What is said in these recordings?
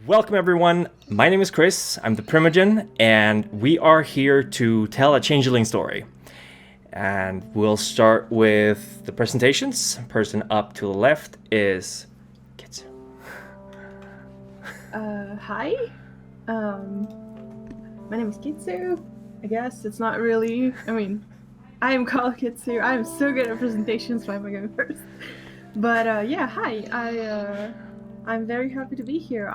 Welcome everyone, my name is Chris, I'm the Primogen, and we are here to tell a Changeling story. And we'll start with the presentations. Person up to the left is Kitsu. Hi. My name is Kitsu. I guess it's not really, I am called Kitsu. I'm so good at presentations, why am I going first? But yeah, hi. I'm very happy to be here.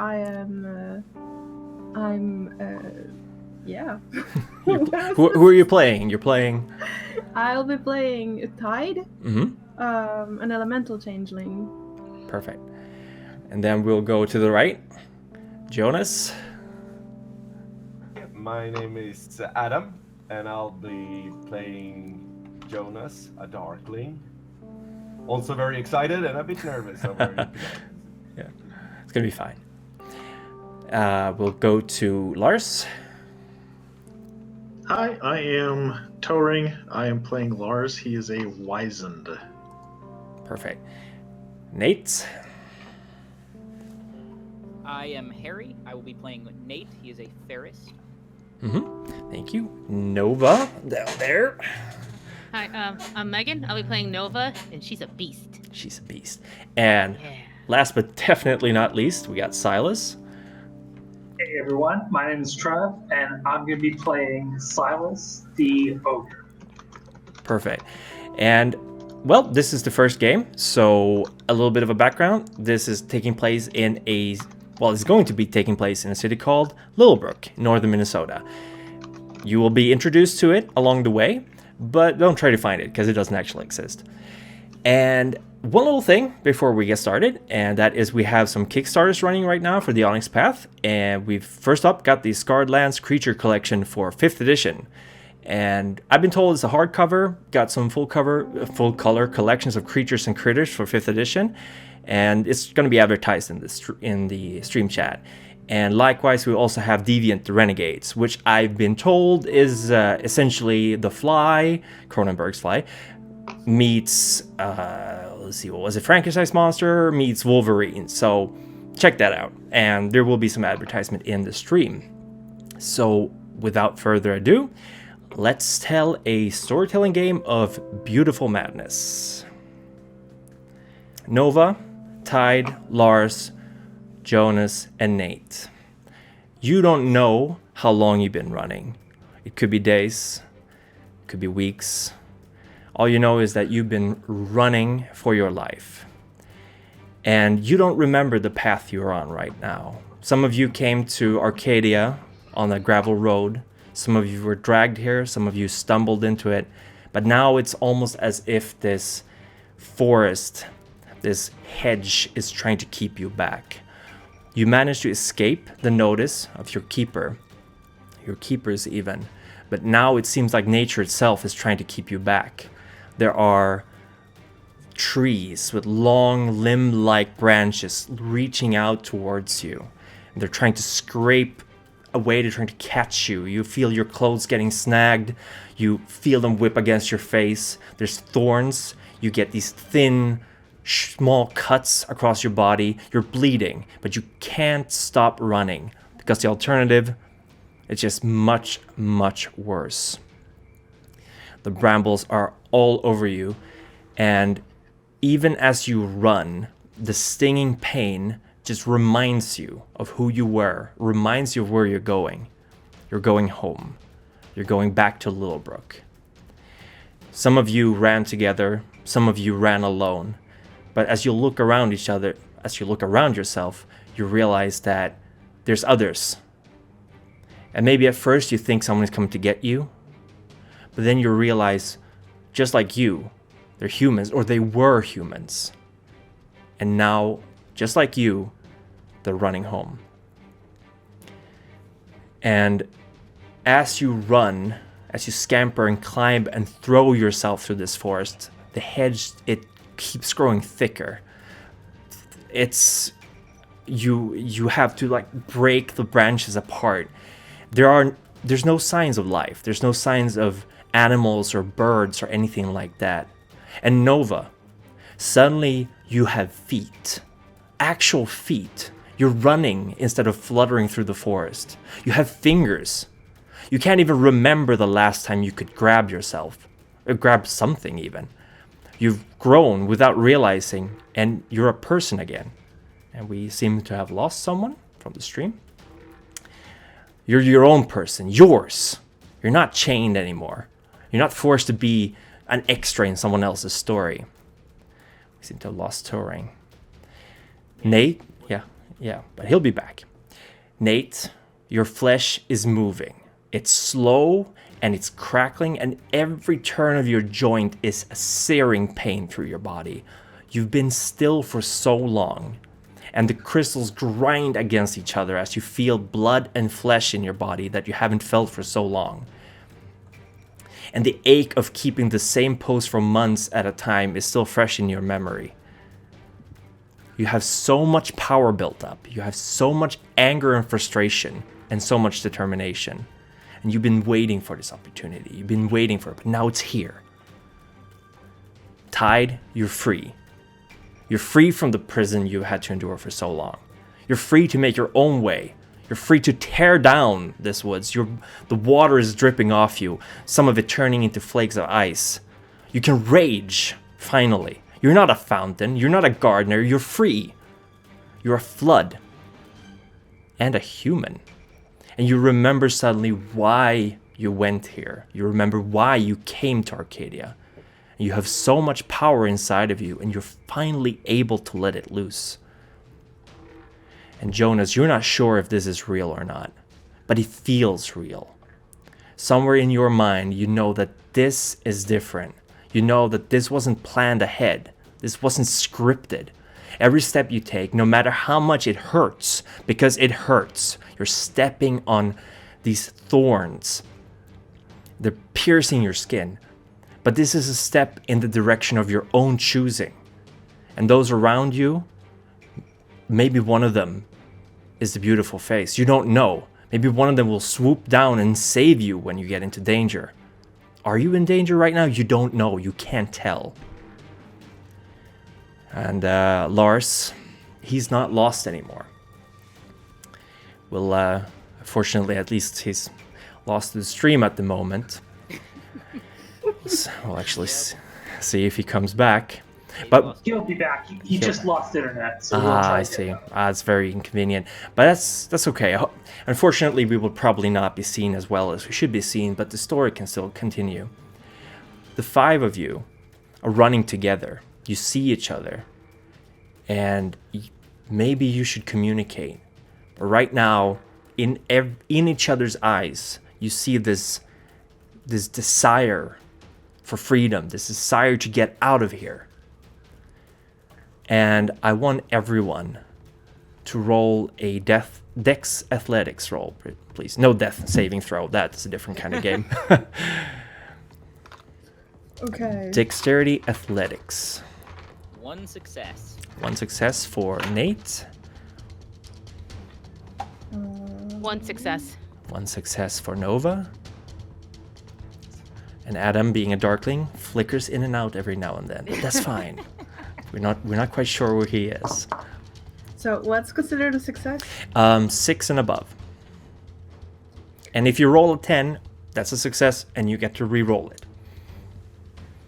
Yeah. Who are you playing? You're playing? I'll be playing Tyde, Mm-hmm. an elemental changeling. Perfect. And then we'll go to the right. Jonas. My name is Adam, and I'll be playing Jonas, a Darkling. Also very excited and a bit nervous over it. Yeah, it's gonna be fine. We'll go to Lars. Hi, I am Toring. I am playing Lars. He is a wizened. Perfect. Nate. I am Harry. I will be playing Nate. He is a Ferris. Thank you. Nova, down there. Hi, I'm Megan. I'll be playing Nova, and she's a beast. She's a beast. And last but definitely not least, we got Silas. Hey everyone, my name is Trev, and I'm going to be playing Silas, the ogre. Perfect. And, well, this is the first game, so a little bit of a background. This is taking place in it's going to be taking place in a city called Littlebrook, northern Minnesota. You will be introduced to it along the way, but don't try to find it, because it doesn't actually exist. And one little thing before we get started, and that is we have some Kickstarters running right now for the Onyx path, and we've first up got the Scarred Lands Creature Collection for 5th edition. And I've been told it's a hardcover, got some full color collections of creatures and critters for 5th edition, and it's going to be advertised in the stream chat. And likewise, we also have Deviant the Renegades, which I've been told is essentially the Fly, Cronenberg's Fly, meets, let's see, what was it? Frankenstein's Monster meets Wolverine. So check that out. And there will be some advertisement in the stream. So without further ado, let's tell a storytelling game of beautiful madness. Nova, Tyde, Lars, Jonas, and Nate. You don't know how long you've been running. It could be days, it could be weeks. All you know is that you've been running for your life. And you don't remember the path you're on right now. Some of you came to Arcadia on a gravel road. Some of you were dragged here, some of you stumbled into it. But now it's almost as if this forest, this hedge is trying to keep you back. You managed to escape the notice of your keepers even. But now it seems like nature itself is trying to keep you back. There are trees with long limb-like branches reaching out towards you. They're trying to scrape away, they're trying to catch you. You feel your clothes getting snagged. You feel them whip against your face. There's thorns. You get these thin, small cuts across your body. You're bleeding, but you can't stop running because the alternative is just much, much worse. The brambles are all over you, and even as you run, the stinging pain just reminds you of who you were, reminds you of where you're going. You're going home. You're going back to Littlebrook. Some of you ran together, some of you ran alone, but as you look around each other, as you look around yourself, you realize that there's others. And maybe at first you think someone is coming to get you, but then you realize, just like you, they're humans, or they were humans. And now, just like you, they're running home. And as you run, as you scamper and climb and throw yourself through this forest, the hedge, it keeps growing thicker. You have to break the branches apart. There's no signs of life. There's no signs of animals or birds or anything like that. And Nova, suddenly you have feet, actual feet, You're running instead of fluttering through the forest. You have fingers. You can't even remember the last time you could grab yourself, or grab something even. You've grown without realizing, and you're a person again. And we seem to have lost someone from the stream. You're your own person, yours. You're not chained anymore. You're not forced to be an extra in someone else's story. We seem to have lost Turing. Nate, yeah, but he'll be back. Nate, your flesh is moving. It's slow and it's crackling, and every turn of your joint is a searing pain through your body. You've been still for so long, and the crystals grind against each other as you feel blood and flesh in your body that you haven't felt for so long. And the ache of keeping the same pose for months at a time is still fresh in your memory. You have so much power built up. You have so much anger and frustration and so much determination. And you've been waiting for this opportunity. You've been waiting for it, but now it's here. Tyde, you're free. You're free from the prison you had to endure for so long. You're free to make your own way. You're free to tear down this woods. The water is dripping off you, some of it turning into flakes of ice. You can rage, finally. You're not a fountain. You're not a gardener. You're free. You're a flood. And a human. And you remember suddenly why you went here. You remember why you came to Arcadia. And you have so much power inside of you, and you're finally able to let it loose. And Jonas, you're not sure if this is real or not, but it feels real. Somewhere in your mind, you know that this is different. You know that this wasn't planned ahead. This wasn't scripted. Every step you take, no matter how much it hurts, because it hurts, you're stepping on these thorns. They're piercing your skin. But this is a step in the direction of your own choosing. And those around you, maybe one of them is the beautiful face. You don't know. Maybe one of them will swoop down and save you when you get into danger. Are you in danger right now? You don't know. You can't tell. And Lars, he's not lost anymore. Well, fortunately, at least he's lost to the stream at the moment. We'll actually see if he comes back. But He'll be back. He just lost internet. So we'll try I to get see. him. It's very inconvenient. But that's okay. Unfortunately, we will probably not be seen as well as we should be seen, but the story can still continue. The five of you are running together. You see each other. And maybe you should communicate. But right now, in each other's eyes, you see this desire for freedom, this desire to get out of here. And I want everyone to roll a Dex Athletics roll, please. No death saving throw. That's a different kind of game. Okay. Dexterity Athletics. One success. One success for Nate. One success. One success for Nova. And Adam, being a darkling, flickers in and out every now and then. But that's fine. We're not quite sure where he is. So what's considered a success? 6 and above. And if you roll a 10, that's a success, and you get to re-roll it.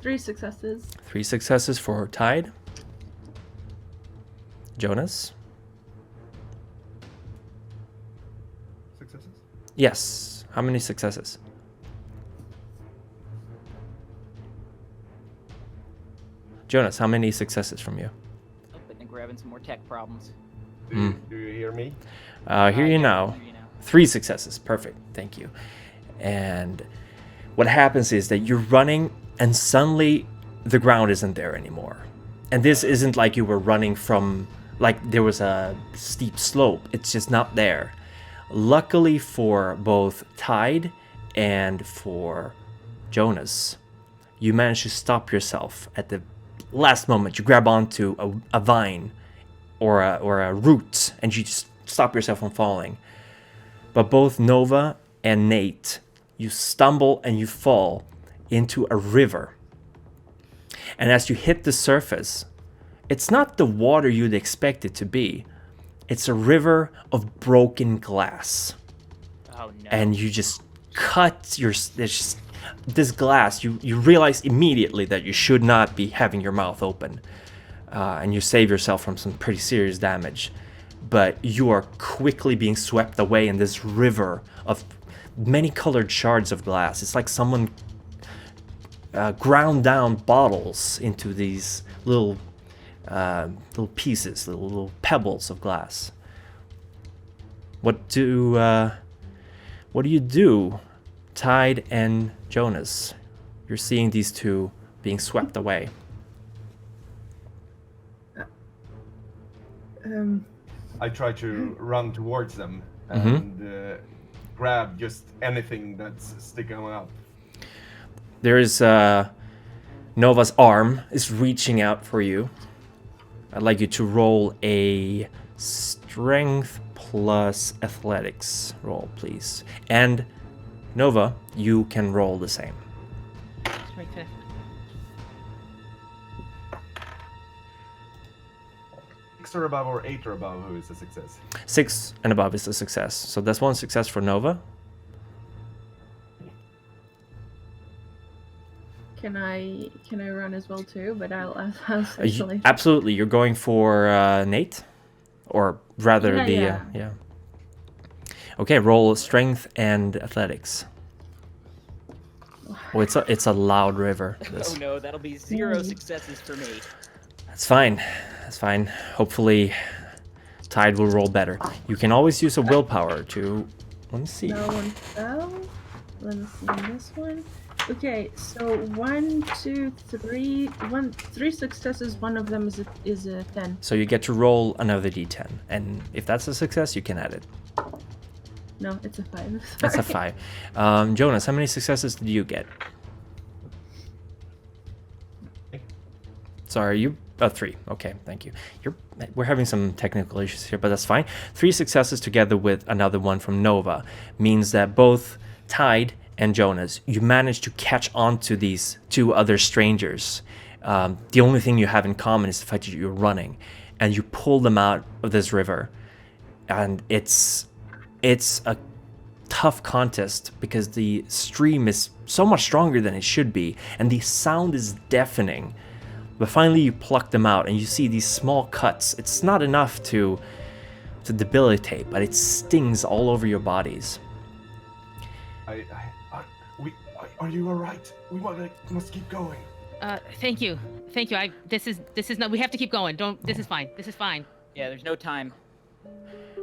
3 successes. 3 successes for Tyde. Jonas? Successes? Yes. How many successes? Jonas, how many successes from you? Oh, but then grabbing some more tech problems. Do you hear me? Hear you Yeah, now. hear you now. 3 successes. Perfect. Thank you. And what happens is that you're running and suddenly the ground isn't there anymore. And this isn't like you were running from, like there was a steep slope. It's just not there. Luckily for both Tyde and for Jonas, you managed to stop yourself at the last moment. You grab onto a vine or a root and you just stop yourself from falling. But both Nova and Nate, you stumble and you fall into a river. And as you hit the surface, it's not the water you'd expect it to be. It's a river of broken glass. Oh no. And you just cut this glass. You realize immediately that you should not be having your mouth open. And you save yourself from some pretty serious damage. But you are quickly being swept away in this river of many colored shards of glass. It's like someone ground down bottles into these little pieces, little pebbles of glass. What do you do, Tyde and Jonas? You're seeing these two being swept away. I try to run towards them and grab just anything that's sticking up. There is Nova's arm is reaching out for you. I'd like you to roll a strength plus athletics roll, please. And Nova, you can roll the same. Strength. 6 or above or 8 or above, who is a success? 6 and above is a success. So that's one success for Nova. Can I run as well too? But I'll actually. Absolutely, you're going for Nate, or rather Yeah. Okay, roll strength and athletics. Oh, it's a loud river. This. Oh no, that'll be 0 successes for me. That's fine. That's fine. Hopefully, Tyde will roll better. You can always use a willpower to. Let me see. No one fell. Let me see this one. Okay, so 1, 2, 3. 3 successes. One of them is a 10. So you get to roll another d10, and if that's a success, you can add it. No, it's a 5. That's a 5. Jonas, how many successes did you get? Sorry, you 3. Okay, thank you. We're having some technical issues here, but that's fine. 3 successes together with another one from Nova means that both Tyde and Jonas, you managed to catch on to these 2 other strangers. The only thing you have in common is the fact that you're running, and you pull them out of this river. And it's a tough contest because the stream is so much stronger than it should be, and the sound is deafening. But finally you pluck them out, and you see these small cuts. It's not enough to debilitate, but it stings all over your bodies. Are you all right? We must keep going. Thank you. This is not. We have to keep going. This is fine. This is fine. Yeah, there's no time.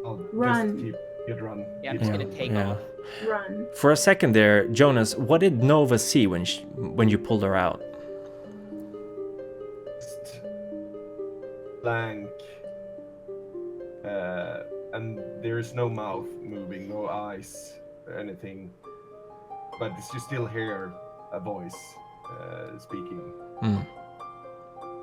I'll Run. just run. Yeah, I'm just gonna take off. Run. For a second there, Jonas, what did Nova see when you pulled her out? Just blank. And there is no mouth moving, no eyes, anything. But you still hear a voice speaking.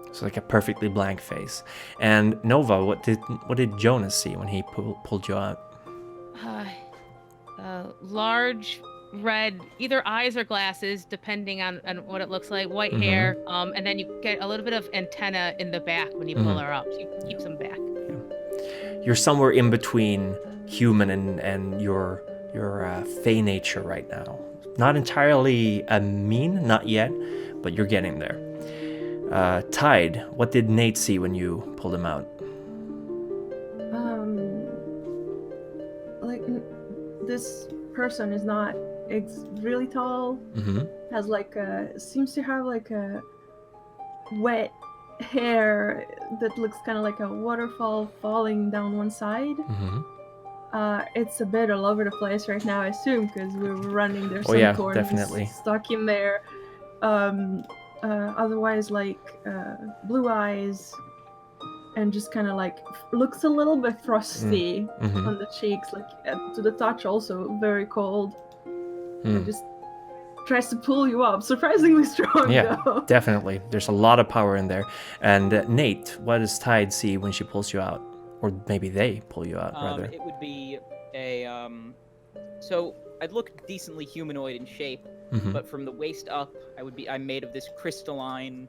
It's like a perfectly blank face. And Nova, what did Jonas see when he pulled you out? Large red, either eyes or glasses, depending on what it looks like. White hair, and then you get a little bit of antenna in the back when you pull her up. So you keep them back. You're somewhere in between human and your fey nature right now. Not entirely mean, not yet, but you're getting there. Tyde, what did Nate see when you pulled him out? Like this person is not. It's really tall. Has seems to have like a wet hair that looks kind of like a waterfall falling down one side. It's a bit all over the place right now, I assume, because we were running. There's some corns definitely stuck in there. Otherwise, blue eyes, and just kind of looks a little bit frosty on the cheeks, to the touch, also very cold. And just tries to pull you up, surprisingly strong. Yeah, though. Definitely. There's a lot of power in there. And Nate, what does Tyde see when she pulls you out? Or maybe they pull you out, rather. It would be a so I'd look decently humanoid in shape, but from the waist up, I'm made of this crystalline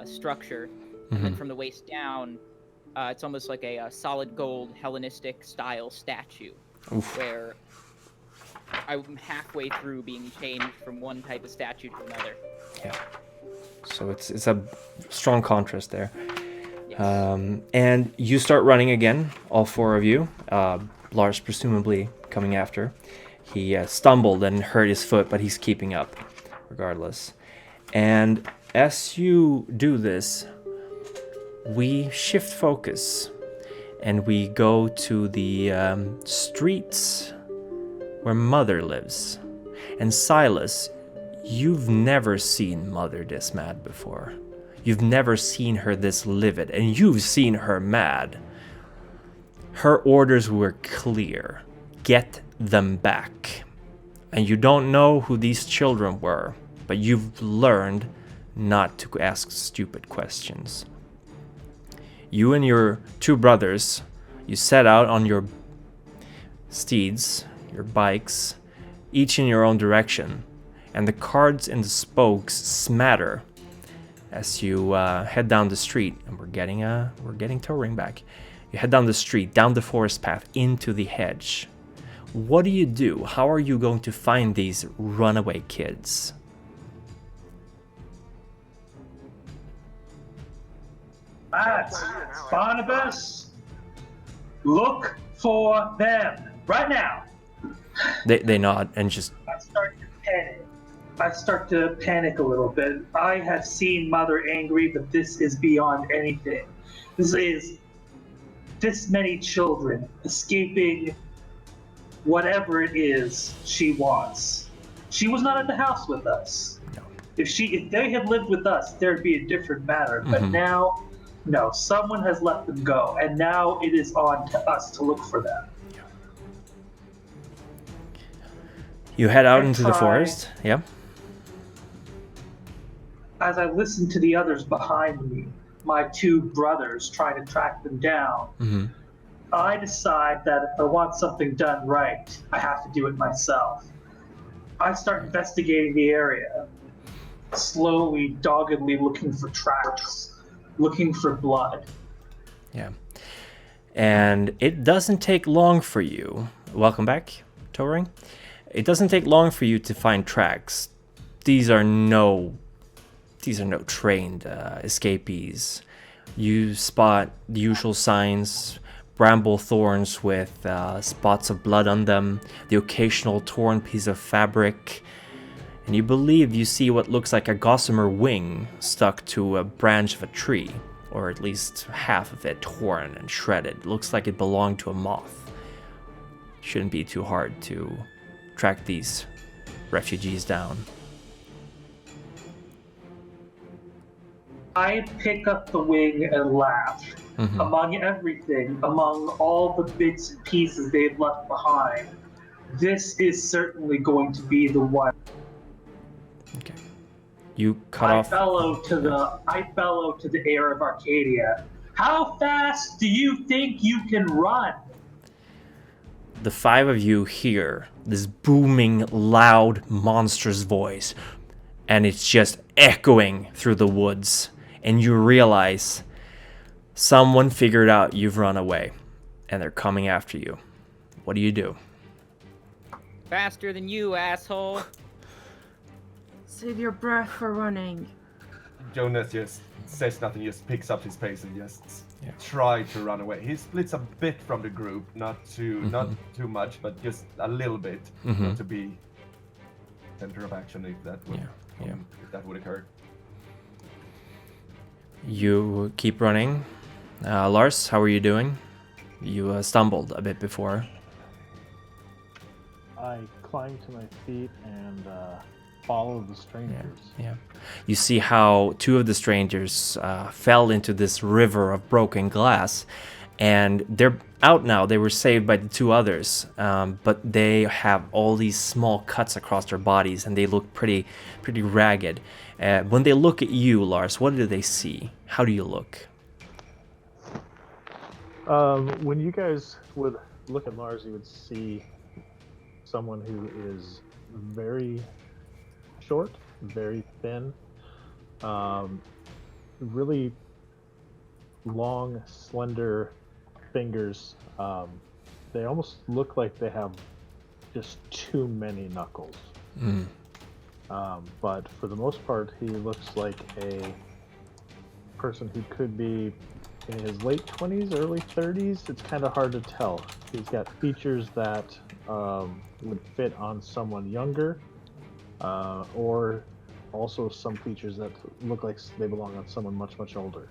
structure, and then from the waist down, It's almost like a solid gold Hellenistic style statue, Oof. where I'm halfway through being changed from one type of statue to another. Yeah. So it's a strong contrast there. Yes. And you start running again, all four of you. Lars presumably coming after. He stumbled and hurt his foot, but he's keeping up regardless. And as you do this, we shift focus and we go to the streets where Mother lives. And Silas, you've never seen Mother this mad before. You've never seen her this livid, and you've seen her mad. Her orders were clear. Get them back. And you don't know who these children were, but you've learned not to ask stupid questions. You and your two brothers, you set out on your steeds, your bikes, each in your own direction, and the cards and the spokes smatter as you head down the street. And we're getting towing back. You head down the street, down the forest path, into the hedge. What do? How are you going to find these runaway kids? Barnabas, look for them right now. They nod and just... I start to panic a little bit. I have seen Mother angry, but this is beyond anything. This is this many children escaping whatever it is she wants. She was not at the house with us. No. If they had lived with us, there'd be a different matter. But now, no, someone has let them go, and now it is on to us to look for them. You head out into the forest. Yeah. As I listen to the others behind me, my two brothers trying to track them down, I decide that if I want something done right, I have to do it myself. I start investigating the area, slowly, doggedly looking for tracks, looking for blood. Yeah. And it doesn't take long for you. Welcome back, Towering. It doesn't take long for you to find tracks. These are no trained escapees. You spot the usual signs: bramble thorns with spots of blood on them, the occasional torn piece of fabric, and you believe you see what looks like a gossamer wing stuck to a branch of a tree, or at least half of it torn and shredded. It looks like it belonged to a moth. Shouldn't be too hard to track these refugees down. I pick up the wing and laugh. Among everything, among all the bits and pieces they've left behind, this is certainly going to be the one. Okay. You cut off. I bellow to the air of Arcadia. How fast do you think you can run? The five of you hear this booming, loud, monstrous voice, and it's just echoing through the woods. And you realize someone figured out you've run away, and they're coming after you. What do? Faster than you, asshole. Save your breath for running. Jonas just says nothing, just picks up his pace and just try to run away. He splits a bit from the group, not too much, but just a little bit, not to be center of action if that would if that would occur. You keep running. Lars, how are you doing? You stumbled a bit before. I climb to my feet and follow the strangers. Yeah. You see how two of the strangers fell into this river of broken glass, and they're out now. They were saved by the two others, but they have all these small cuts across their bodies, and they look pretty ragged. When they look at you, Lars, what do they see? How do you look? When you guys would look at Lars, you would see someone who is very short, very thin, really long, slender fingers. They almost look like they have just too many knuckles. But for the most part, he looks like a person who could be in his late 20s, early 30s. It's kind of hard to tell. He's got features that would fit on someone younger, or also some features that look like they belong on someone much, much older.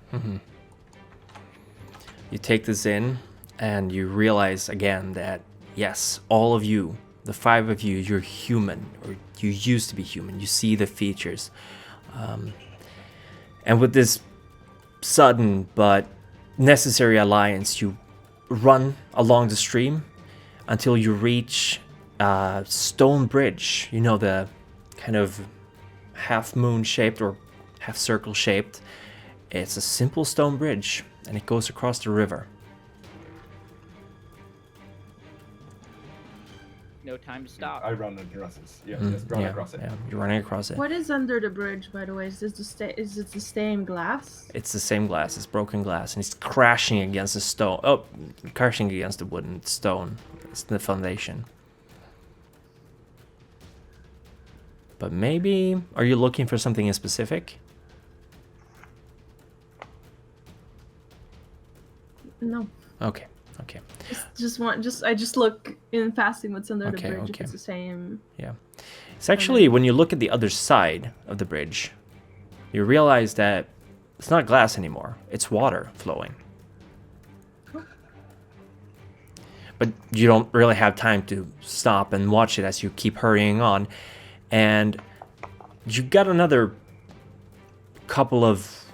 You take this in, and you realize again that, yes, all of you, the 5 of you, you're human, or you used to be human. You see the features. And with this sudden but necessary alliance, you run along the stream until you reach a stone bridge. You know, the kind of half moon shaped or half circle shaped. It's a simple stone bridge, and it goes across the river. No time to stop. I run across it. Yeah, just run across it. Yeah, you're running across it. What is under the bridge, by the way? Is it the same glass? It's the same glass. It's broken glass, and it's crashing against the stone. Oh, crashing against the wooden stone. It's the foundation. But maybe, are you looking for something in specific? No. Okay. I just look in passing what's under the Okay, bridge. okay. If it's the same. Yeah. It's actually, when you look at the other side of the bridge, you realize that it's not glass anymore. It's water flowing. But you don't really have time to stop and watch it as you keep hurrying on. And you got another couple of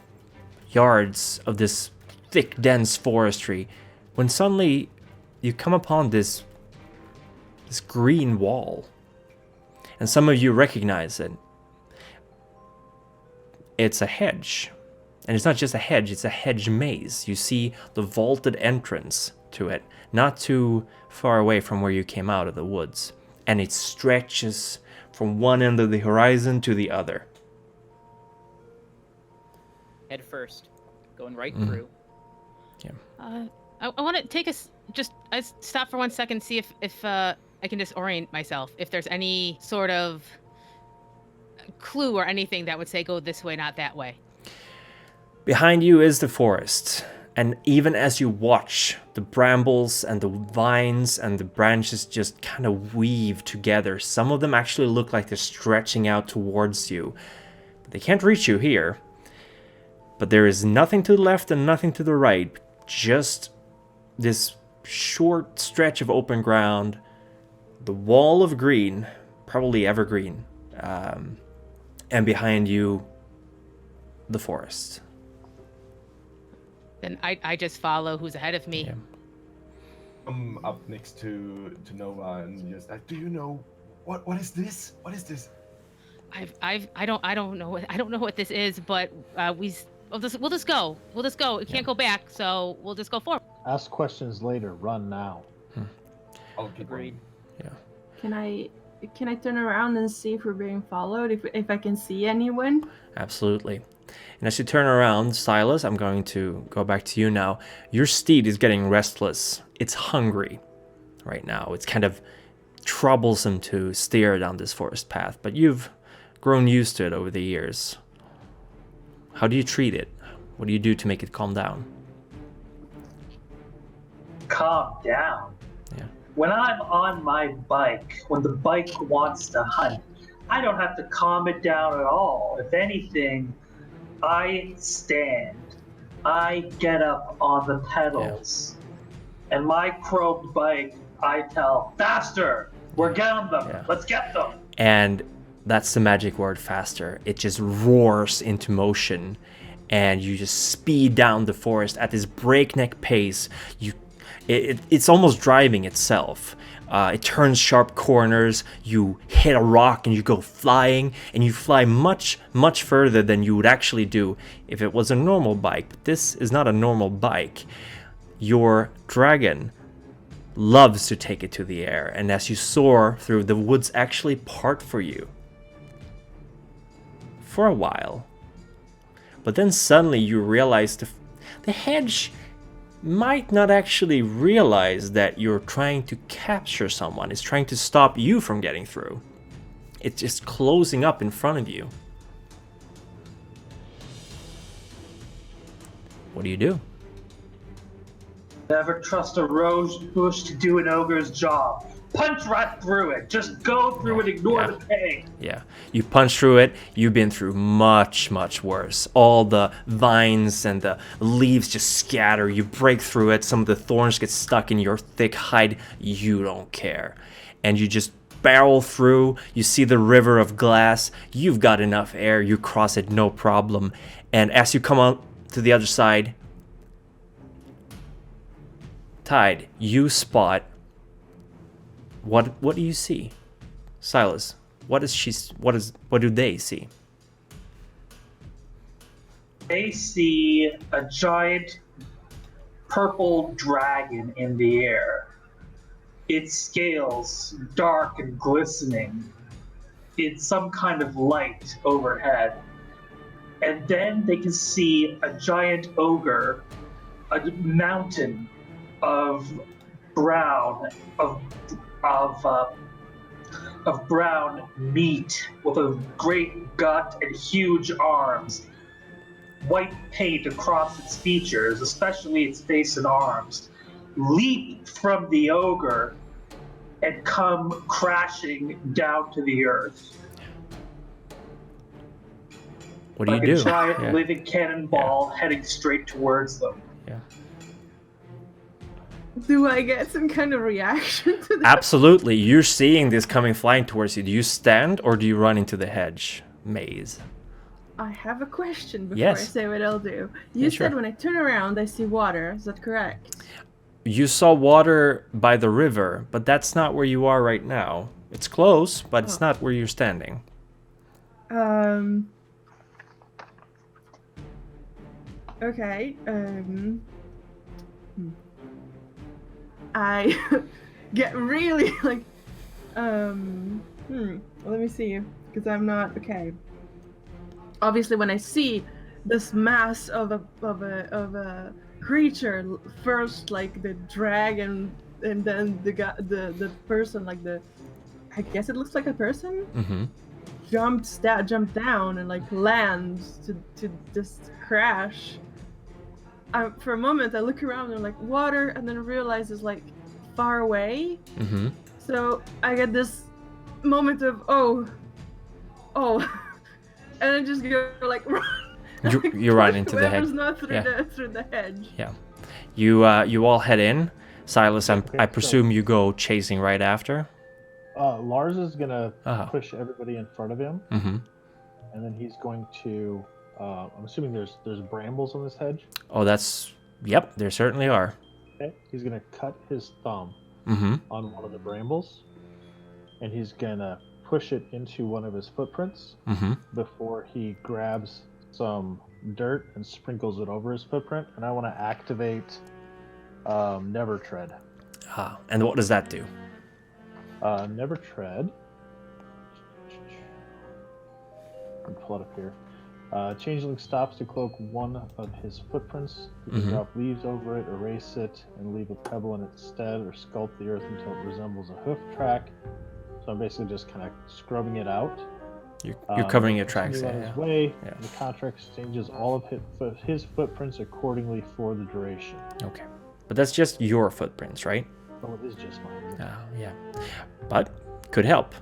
yards of this thick, dense forestry when suddenly you come upon this green wall. And some of you recognize it. It's a hedge. And it's not just a hedge, it's a hedge maze. You see the vaulted entrance to it, not too far away from where you came out of the woods. And it stretches from one end of the horizon to the other. Head first, going right through. Yeah. I want to take I stop for 1 second, see if I can just orient myself. If there's any sort of clue or anything that would say go this way, not that way. Behind you is the forest. And even as you watch, the brambles and the vines and the branches just kind of weave together. Some of them actually look like they're stretching out towards you. They can't reach you here. But there is nothing to the left and nothing to the right. Just this short stretch of open ground. The wall of green, probably evergreen. And behind you, the forest. Then I just follow who's ahead of me. Yeah. I'm up next to Nova and just do you know what is this? What is this? I don't know what this is, but we'll just go. We can't go back, so we'll just go forward. Ask questions later. Run now. I'll keep Agreed. Yeah. Can I turn around and see if we're being followed? If I can see anyone? Absolutely. And as you turn around, Silas, I'm going to go back to you now. Your steed is getting restless. It's hungry right now. It's kind of troublesome to steer down this forest path, but you've grown used to it over the years. How do you treat it? What do you do to make it calm down? Calm down. Yeah. When I'm on my bike, when the bike wants to hunt, I don't have to calm it down at all. If anything, I stand. I get up on the pedals. And my chrome bike, I tell, faster! We're getting them! Yeah. Let's get them! And that's the magic word, faster. It just roars into motion, and you just speed down the forest at this breakneck pace. It's almost driving itself. It turns sharp corners, you hit a rock and you go flying, and you fly much, much further than you would actually do if it was a normal bike. But this is not a normal bike. Your dragon loves to take it to the air, and as you soar through, the woods actually part for you. For a while. But then suddenly you realize the hedge might not actually realize that you're trying to capture someone. It's trying to stop you from getting through. It's just closing up in front of you. What do you do? Never trust a rose bush to do an ogre's job. Punch right through it. Just go through it, ignore the pain. Yeah, you punch through it. You've been through much, much worse. All the vines and the leaves just scatter. You break through it. Some of the thorns get stuck in your thick hide. You don't care. And you just barrel through. You see the river of glass. You've got enough air. You cross it, no problem. And as you come out to the other side, Tyde, you spot... What do you see? Silas, what do they see? They see a giant purple dragon in the air. Its scales dark and glistening. It's some kind of light overhead. And then they can see a giant ogre, a mountain of brown, of brown meat with a great gut and huge arms, white paint across its features, especially its face and arms, leap from the ogre and come crashing down to the earth. What do like you do? a giant living cannonball heading straight towards them. Yeah. Do I get some kind of reaction to that? Absolutely. You're seeing this coming flying towards you. Do you stand or do you run into the hedge maze? I have a question before Yes. I say what I'll do. You Yeah, said sure. when I turn around I see water, is that correct? You saw water by the river, but that's not where you are right now. It's close, but it's not where you're standing. Okay, I get really like, let me see, because I'm not, okay. Obviously when I see this mass of a creature, first like the dragon and then the person, like I guess it looks like a person, Mm-hmm. jumps down and like lands to just crash. For a moment I look around and I'm like, water, and then realize it's like far away. Mm-hmm. So I get this moment of oh and I just go like run. You run into the hedge. Whoever's not through Yeah. through the hedge. Yeah. You all head in. Silas, I Okay, presume you go chasing right after. Lars is gonna Uh-huh. push everybody in front of him, Mm-hmm. and then he's going to. I'm assuming there's brambles on this hedge. Oh, yep, there certainly are. Okay. He's gonna cut his thumb Mm-hmm. on one of the brambles, and he's gonna push it into one of his footprints Mm-hmm. before he grabs some dirt and sprinkles it over his footprint. And I want to activate Never Tread. Ah, and what does that do? Never Tread. I'll pull it up here. Changeling stops to cloak one of his footprints. You can Mhm. drop leaves over it, erase it, and leave a pebble in its stead, or sculpt the earth until it resembles a hoof track. So I'm basically just kind of scrubbing it out. You're covering your tracks. Continue on Yeah. his way. Yeah. The contract exchanges all of his footprints accordingly for the duration. Okay. But that's just your footprints, right? Oh, it is just mine. Yeah. But could help.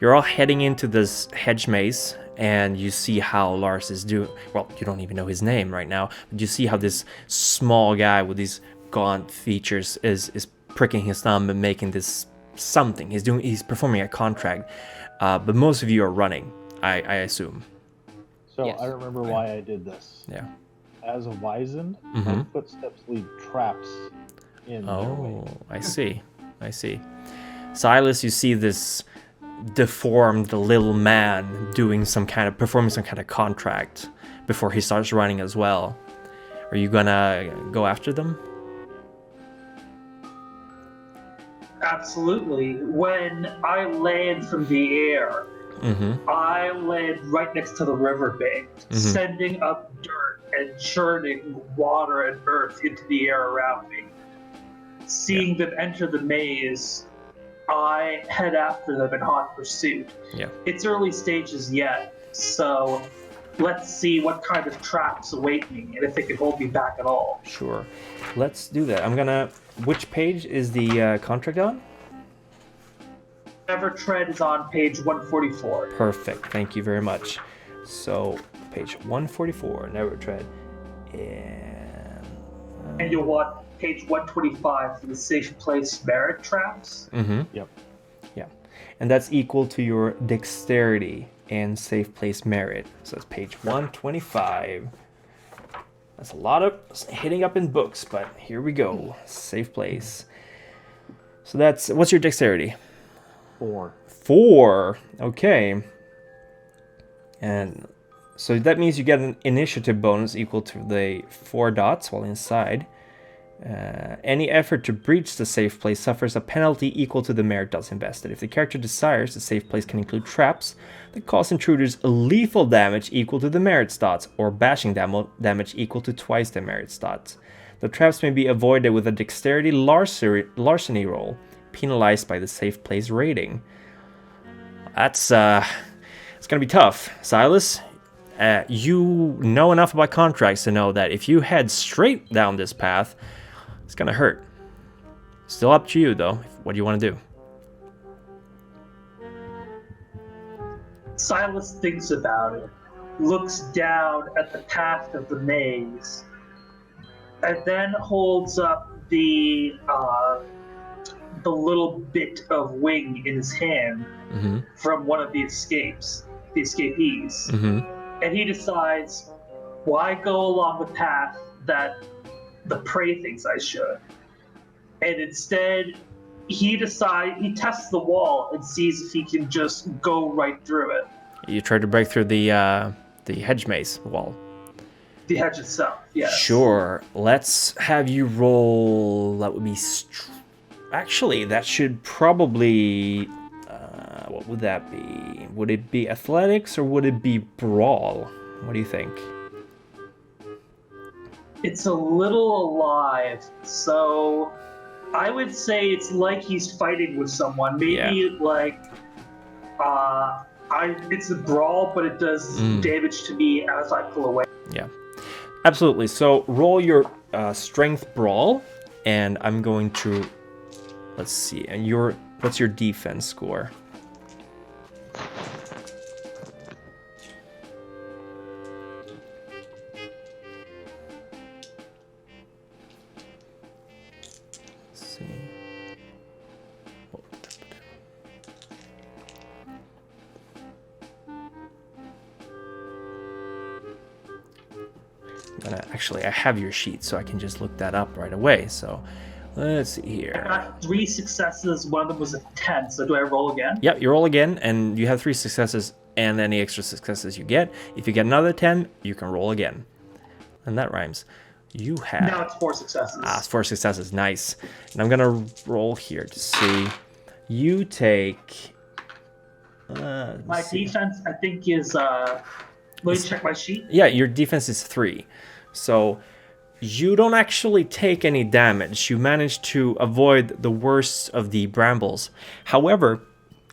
You're all heading into this hedge maze, and you see how Lars is doing. Well, you don't even know his name right now, but you see how this small guy with these gaunt features is pricking his thumb and making this something. He's performing a contract. But most of you are running, I assume. So Yes. I remember why I did this. Yeah. As a wizened, my Mhm. footsteps leave traps in their way. Oh, I see. Silas, you see this deformed little man performing some kind of contract before he starts running as well. Are you gonna go after them? Absolutely. When I land from the air, Mm-hmm. I land right next to the riverbank, sending up dirt and churning water and earth into the air around me. Seeing them enter the maze, I head after them in hot pursuit. Yeah. It's early stages yet, so let's see what kind of traps await me and if they can hold me back at all. Sure. Let's do that. I'm gonna... Which page is the contract on? Never Tread is on page 144. Perfect. Thank you very much. So, page 144, Never Tread. And you'll want page 125 for the safe place merit traps. Mm-hmm. Yep. Yeah. And that's equal to your dexterity and safe place merit. So it's page 125. That's a lot of hitting up in books, but here we go. Safe place. So that's... What's your dexterity? 4. 4. Okay. And so that means you get an initiative bonus equal to the 4 dots while inside. Any effort to breach the safe place suffers a penalty equal to the merit dots invested. If the character desires, the safe place can include traps that cause intruders lethal damage equal to the merit dots, or bashing damage equal to twice the merit dots. The traps may be avoided with a dexterity larceny roll, penalized by the safe place rating. That's it's gonna be tough. Silas, you know enough about contracts to know that if you head straight down this path, it's gonna hurt. Still up to you though. What do you want to do? Silas thinks about it, looks down at the path of the maze, and then holds up the little bit of wing in his hand from one of the escapees. And he decides, why go along the path that the prey thinks I should? And instead, he tests the wall and sees if he can just go right through it. You tried to break through the hedge maze wall. The hedge itself, yes. Sure. Let's have you roll. That would be... Actually, that should probably... what would that be? Would it be athletics or would it be brawl? What do you think? It's a little alive, so I would say it's like he's fighting with someone. Maybe it's a brawl, but it does damage to me as I pull away. Yeah, absolutely. So roll your strength brawl, and I'm going to... Let's see. And what's your defense score? Let's see. Actually, I have your sheet, so I can just look that up right away. So let's see here. I got 3 successes. One of them was a 10. So do I roll again? Yep, you roll again, and you have 3 successes, and any extra successes you get. If you get another 10, you can roll again. And that rhymes. You have... Now it's 4 successes. It's 4 successes. Nice. And I'm going to roll here to see. You take... my defense, I think, is... let me check my sheet. Yeah, your defense is 3. So you don't actually take any damage. You manage to avoid the worst of the brambles. However,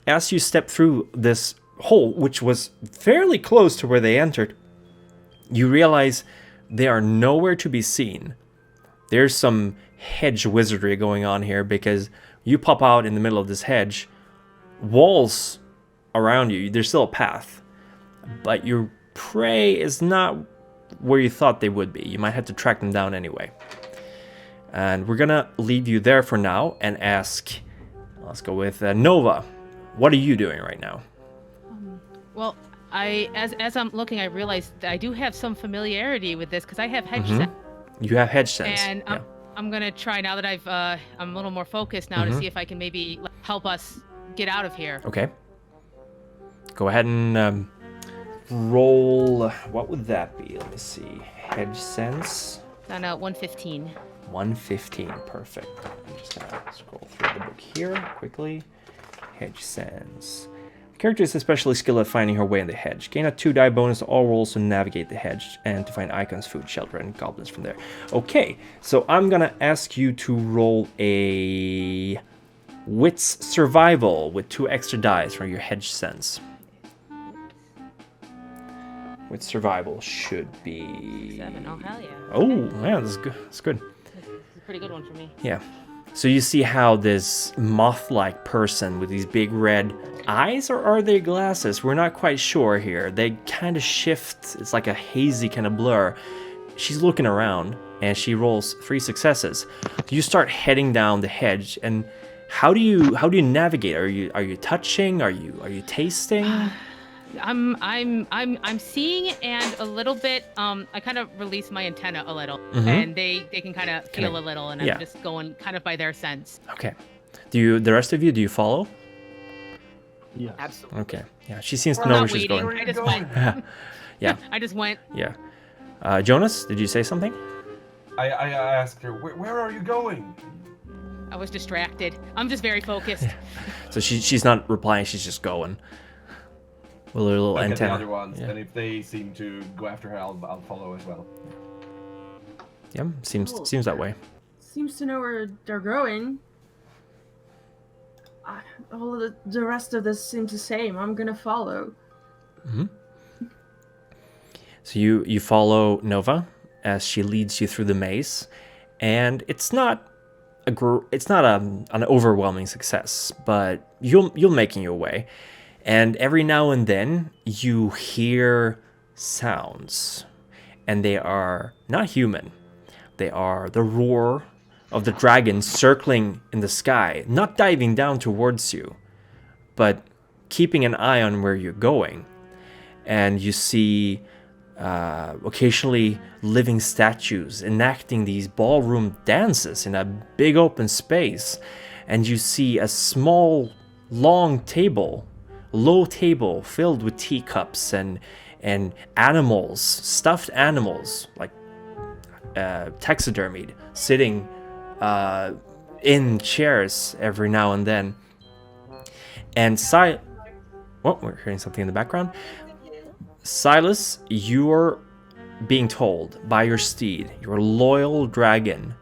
as you step through this hole, which was fairly close to where they entered, you realize they are nowhere to be seen. There's some hedge wizardry going on here, because you pop out in the middle of this hedge, walls around you, there's still a path, but your prey is not where you thought they would be. You might have to track them down anyway. And we're gonna leave you there for now and ask, let's go with Nova. What are you doing right now? Well, as I'm looking, I realized that I do have some familiarity with this because I have hedge sense. You have hedge sense. And yeah. I'm gonna try, now that I'm a little more focused now, to see if I can maybe help us get out of here. Okay. Go ahead and roll. What would that be? Let me see. Hedge sense. On 115. 115. Perfect. I'm just gonna scroll through the book here quickly. Hedge sense. Character is especially skilled at finding her way in the hedge. Gain a 2 die bonus to all rolls to navigate the hedge and to find icons, food, shelter, and goblins from there. Okay, so I'm gonna ask you to roll a Wits Survival with 2 extra dice for your hedge sense. Wits Survival should be 7. Oh, hell yeah. Oh, yeah, this is good. That's good. This is a pretty good one for me. Yeah. So you see how this moth-like person with these big red eyes, or are they glasses? We're not quite sure here. They kind of shift. It's like a hazy kind of blur. She's looking around, and she rolls 3 successes. You start heading down the hedge, and how do you navigate? Are you touching? Are you tasting? I'm seeing, and a little bit. I kind of release my antenna a little, and they can kind of feel a little, and I'm just going kind of by their sense. Okay. The rest of you, do you follow? Yes. Absolutely. Okay. Yeah. She seems to I'm know not where she's waiting. going. I just went. Yeah. I just went. Yeah. Jonas, did you say something? I asked her, where are you going? I was distracted. I'm just very focused. So she's not replying. She's just going. With her little Look at antenna. the other ones, Yeah. and if they seem to go after her, I'll follow as well. Yeah. Seems that way. Seems to know where they're going. All of the rest of this seems the same. I'm gonna follow. So you follow Nova as she leads you through the maze, and it's not an overwhelming success, but you're making your way, and every now and then you hear sounds, and they are not human. They are the roar of the dragon circling in the sky, not diving down towards you, but keeping an eye on where you're going. And you see occasionally living statues enacting these ballroom dances in a big open space. And you see a small, long table, low table filled with teacups and animals, stuffed animals, like taxidermied, sitting in chairs every now and then. And we're hearing something in the background. Silas, you're being told by your steed, your loyal dragon,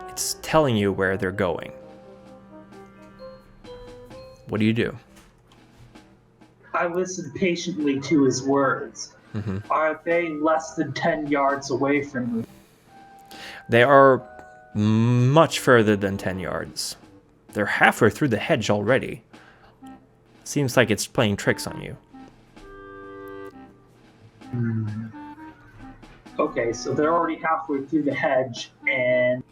it's telling you where they're going. What do you do? I listened patiently to his words. Are they less than 10 yards away from me? They are much further than 10 yards. They're halfway through the hedge already. Seems like it's playing tricks on you. Okay, so they're already halfway through the hedge, and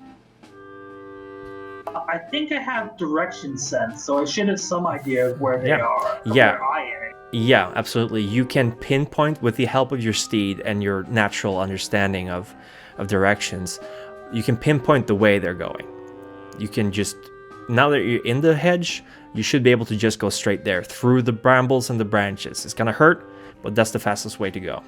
I think I have direction sense, so I should have some idea of where they are. Where I am. Yeah, absolutely. You can pinpoint with the help of your steed and your natural understanding of directions. You can pinpoint the way they're going. You can just, now that you're in the hedge, you should be able to just go straight there through the brambles and the branches. It's gonna hurt, but that's the fastest way to go.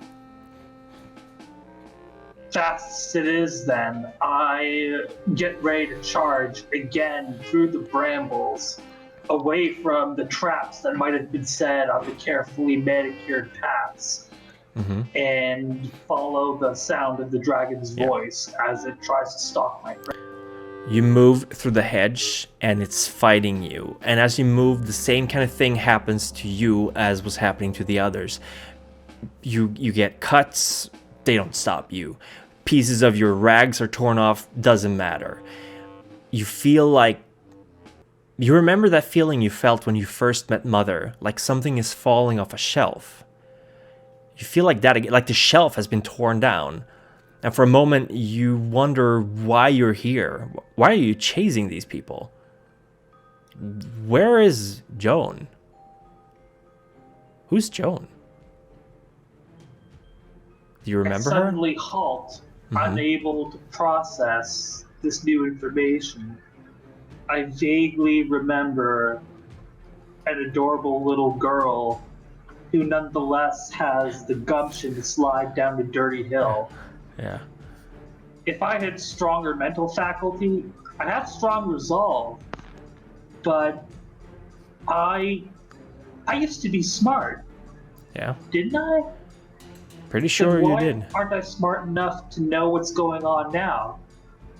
Fast it is then. I get ready to charge again through the brambles, away from the traps that might have been set on the carefully manicured paths, and follow the sound of the dragon's voice as it tries to stalk my friend. You move through the hedge, and it's fighting you. And as you move, the same kind of thing happens to you as was happening to the others. You get cuts, they don't stop you. Pieces of your rags are torn off, doesn't matter. You feel like... You remember that feeling you felt when you first met Mother, like something is falling off a shelf. You feel like that again, like the shelf has been torn down. And for a moment, you wonder why you're here. Why are you chasing these people? Where is Joan? Who's Joan? Do you remember I her? suddenly halt, unable to process this new information. I vaguely remember an adorable little girl who nonetheless has the gumption to slide down the dirty hill. Yeah. If I had stronger mental faculty, I have strong resolve, but I I used to be smart, Yeah, didn't I? pretty sure Then you why did. aren't I smart enough to know what's going on now?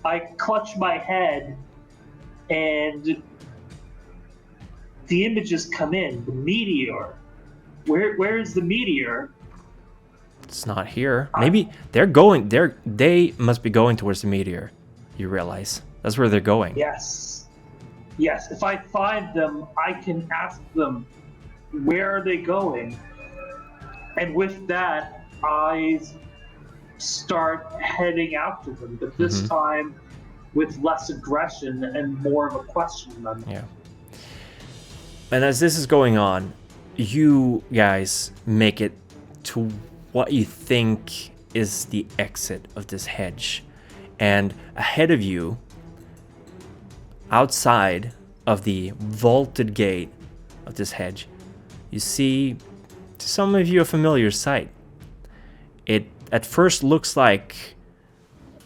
I clutch my head, and the images come in. The meteor. Where is the meteor? It's not here. Maybe they must be going towards the meteor. You realize that's where they're going. Yes. Yes, if I find them, I can ask them, where are they going? And with that, I start heading after them, but this time with less aggression and more of a question than Yeah. And as this is going on, you guys make it to what you think is the exit of this hedge. And ahead of you, outside of the vaulted gate of this hedge, you see, to some of you, a familiar sight. It at first looks like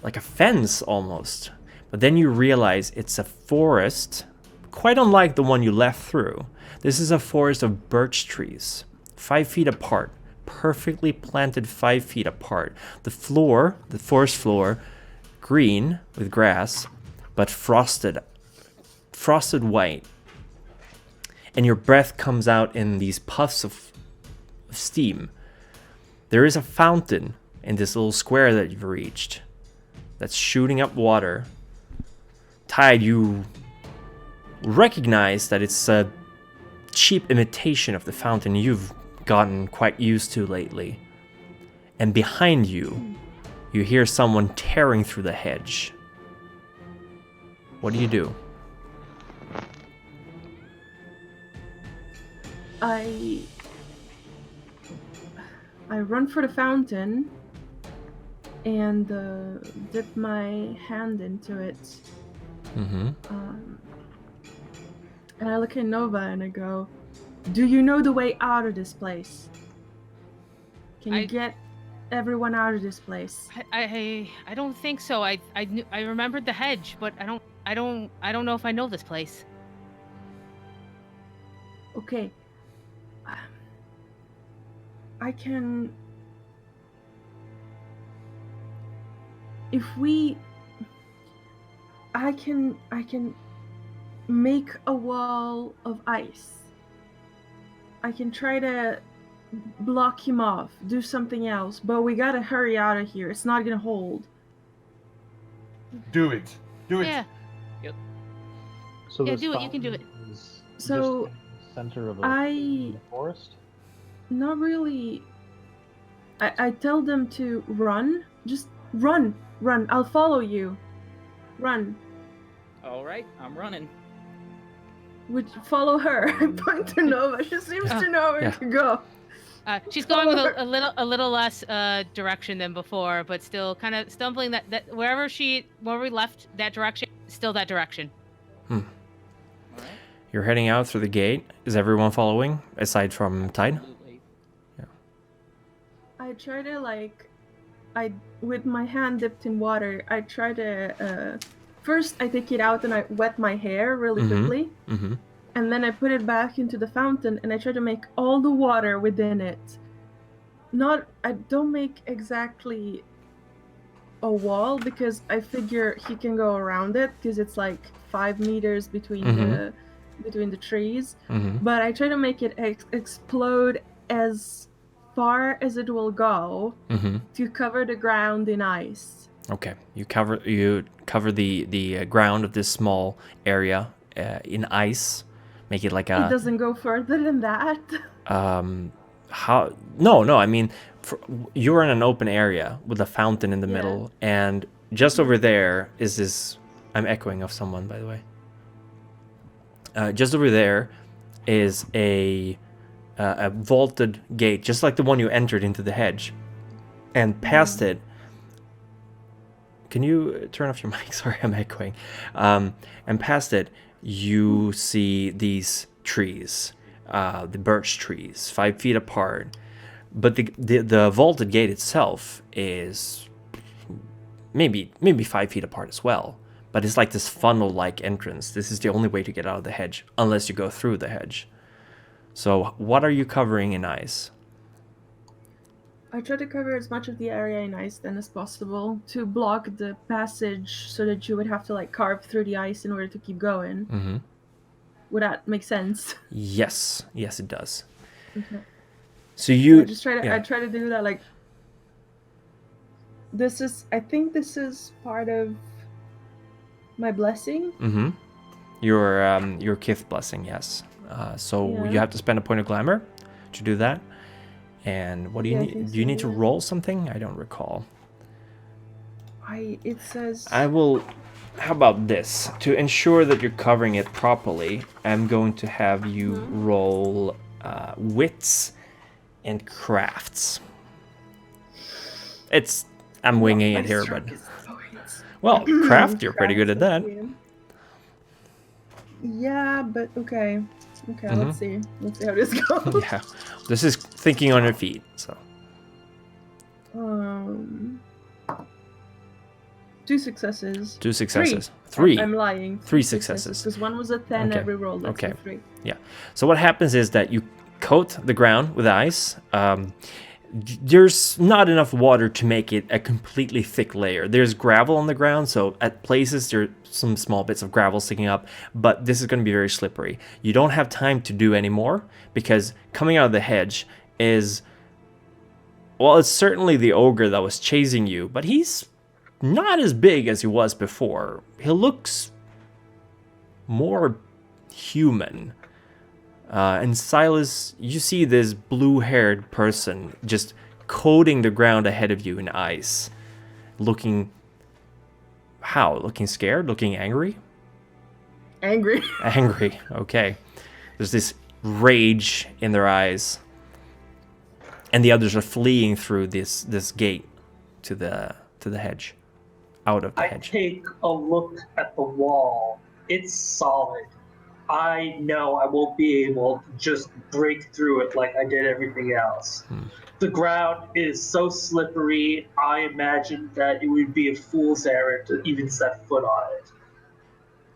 a fence almost, but then you realize it's a forest, quite unlike the one you left through. This is a forest of birch trees, 5 feet apart, perfectly planted 5 feet apart. The floor, the forest floor, green with grass, but frosted white. And your breath comes out in these puffs of steam. There is a fountain in this little square that you've reached that's shooting up water. Tyde, you recognize that it's a cheap imitation of the fountain you've gotten quite used to lately. And behind you, you hear someone tearing through the hedge. What do? I run for the fountain and dip my hand into it. And I look at Nova and I go, "Do you know the way out of this place? Can you get everyone out of this place?" I don't think so. I remembered the hedge, but I don't know if I know this place. Okay. I can... I can make a wall of ice. I can try to block him off, do something else, but we gotta hurry out of here. It's not gonna hold. Do it. Do it. Yeah. Yep. So Yeah, this do it. You can do fountain it. is So, just in the center of I... the forest. Not really. I tell them to run. Just run. Run. I'll follow you. Run. All right, I'm running. Which follow her. I point to Nova. She seems to know where to go. She's going with a little less direction than before, but still kind of stumbling that where we left that direction, still that direction. All right. You're heading out through the gate. Is everyone following, aside from Tyde? Absolutely. I try to with my hand dipped in water, I try to, first I take it out and I wet my hair really quickly. And then I put it back into the fountain and I try to make all the water within it. I don't make exactly a wall because I figure he can go around it because it's like 5 meters between the trees. But I try to make it explode as far as it will go to cover the ground in ice. Okay, you cover the ground of this small area in ice. Make it like It doesn't go further than that. How? No. I mean, you're in an open area with a fountain in the middle, and just over there is this. I'm echoing of someone, by the way. Just over there is a vaulted gate, just like the one you entered into the hedge, and past it. Can you turn off your mic? Sorry, I'm echoing. And past it, you see these trees, the birch trees, 5 feet apart. But the vaulted gate itself is maybe 5 feet apart as well. But it's like this funnel-like entrance. This is the only way to get out of the hedge, unless you go through the hedge. So what are you covering in ice? I try to cover as much of the area in ice then as possible to block the passage so that you would have to like carve through the ice in order to keep going. Mm-hmm. Would that make sense? Yes, it does. Okay. So you I just try to I try to do that like I think this is part of my blessing. Mm-hmm. Your Kith blessing, yes. So you have to spend a point of glamour to do that. And what do you need? Do you need to roll something? I don't recall. It says I will. How about this? To ensure that you're covering it properly, I'm going to have you roll wits and crafts. I'm winging it here, but well, craft, you're pretty good at that. Yeah, but okay, let's see how this goes. Yeah, this is thinking on your feet. So 2 successes. 2 successes. 3. I'm lying. 3 successes. Because one was a 10 every roll. That's okay. 3. Yeah. So what happens is that you coat the ground with ice. There's not enough water to make it a completely thick layer. There's gravel on the ground, so at places there's some small bits of gravel sticking up, but this is going to be very slippery. You don't have time to do any more because coming out of the hedge is, well, it's certainly the ogre that was chasing you, but he's not as big as he was before. He looks more human. And Silas, you see this blue-haired person just coating the ground ahead of you in ice. Looking... how? Looking scared? Looking angry? Angry. Angry, okay. There's this rage in their eyes. And the others are fleeing through this gate to the hedge. Out of the hedge. I take a look at the wall. It's solid. I know I won't be able to just break through it like I did everything else. The ground is so slippery, I imagine that it would be a fool's errand to even set foot on it.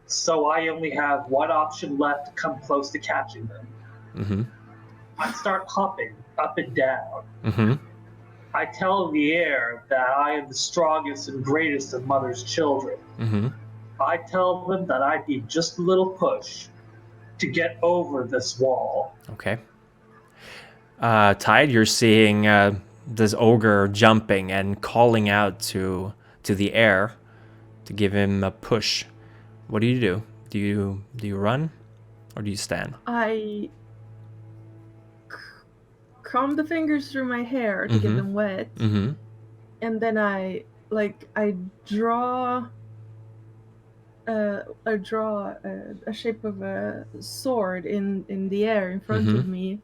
So I only have one option left to come close to catching them. I start hopping up and down. I tell the air that I am the strongest and greatest of mother's children. I tell them that I need just a little push to get over this wall. Okay. Tyde, you're seeing this ogre jumping and calling out to the air to give him a push. What do you do? Do you run or do you stand? I comb the fingers through my hair to get them wet, and then I draw a shape of a sword in the air in front of me,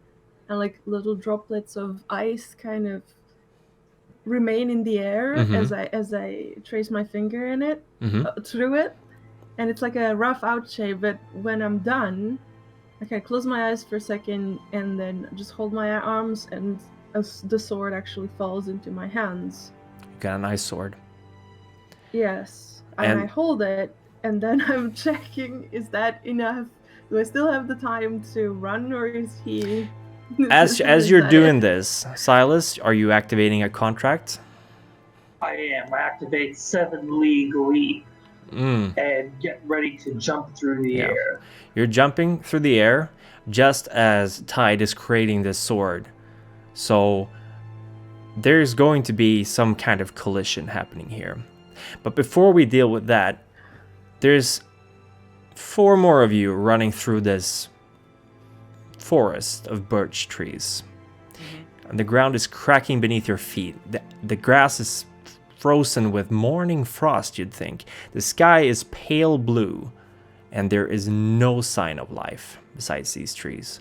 and like little droplets of ice kind of remain in the air as I trace my finger in it through it, and it's like a rough out shape. But when I'm done, I can close my eyes for a second and then just hold my arms, and the sword actually falls into my hands. You got a nice sword. Yes, and I hold it. And then I'm checking, is that enough? Do I still have the time to run, or is he... As you're doing this, Silas, are you activating a contract? I am. I activate 7 League Leap and get ready to jump through the air. You're jumping through the air just as Tyde is creating this sword. So there's going to be some kind of collision happening here. But before we deal with that, there's 4 more of you running through this forest of birch trees. And the ground is cracking beneath your feet. The grass is frozen with morning frost, you'd think. The sky is pale blue, and there is no sign of life besides these trees.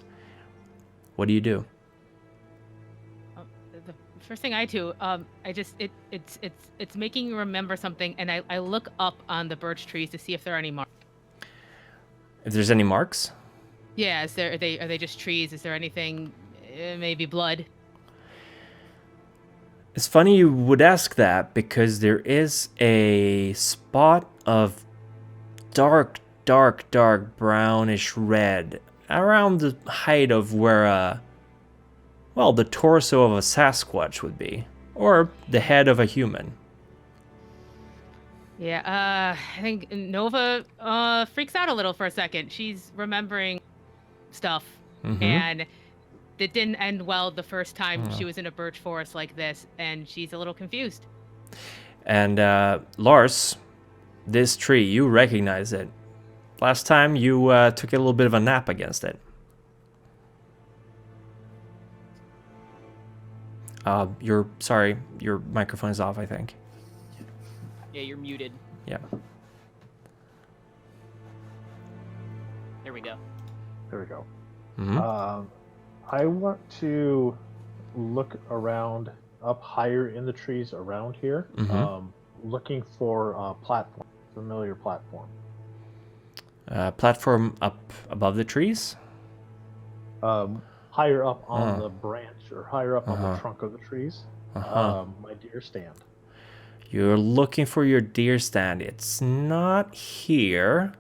What do you do? The first thing I do, it's making me remember something, and I look up on the birch trees to see if there are any marks. If there's any marks? Yeah, are they just trees? Is there anything, maybe blood? It's funny you would ask that, because there is a spot of dark brownish red around the height of where, well, the torso of a Sasquatch would be, or the head of a human. Yeah, I think Nova freaks out a little for a second. She's remembering stuff, and it didn't end well the first time she was in a birch forest like this, and she's a little confused. And Lars, this tree, you recognize it. Last time you took a little bit of a nap against it. Your microphone is off, I think. Yeah, you're muted. Yeah. There we go. There we go. Mm-hmm. I want to look around up higher in the trees around here, looking for a platform, familiar platform. Platform up above the trees? Higher up on the branch or higher up on the trunk of the trees. My deer stand. You're looking for your deer stand. It's not here.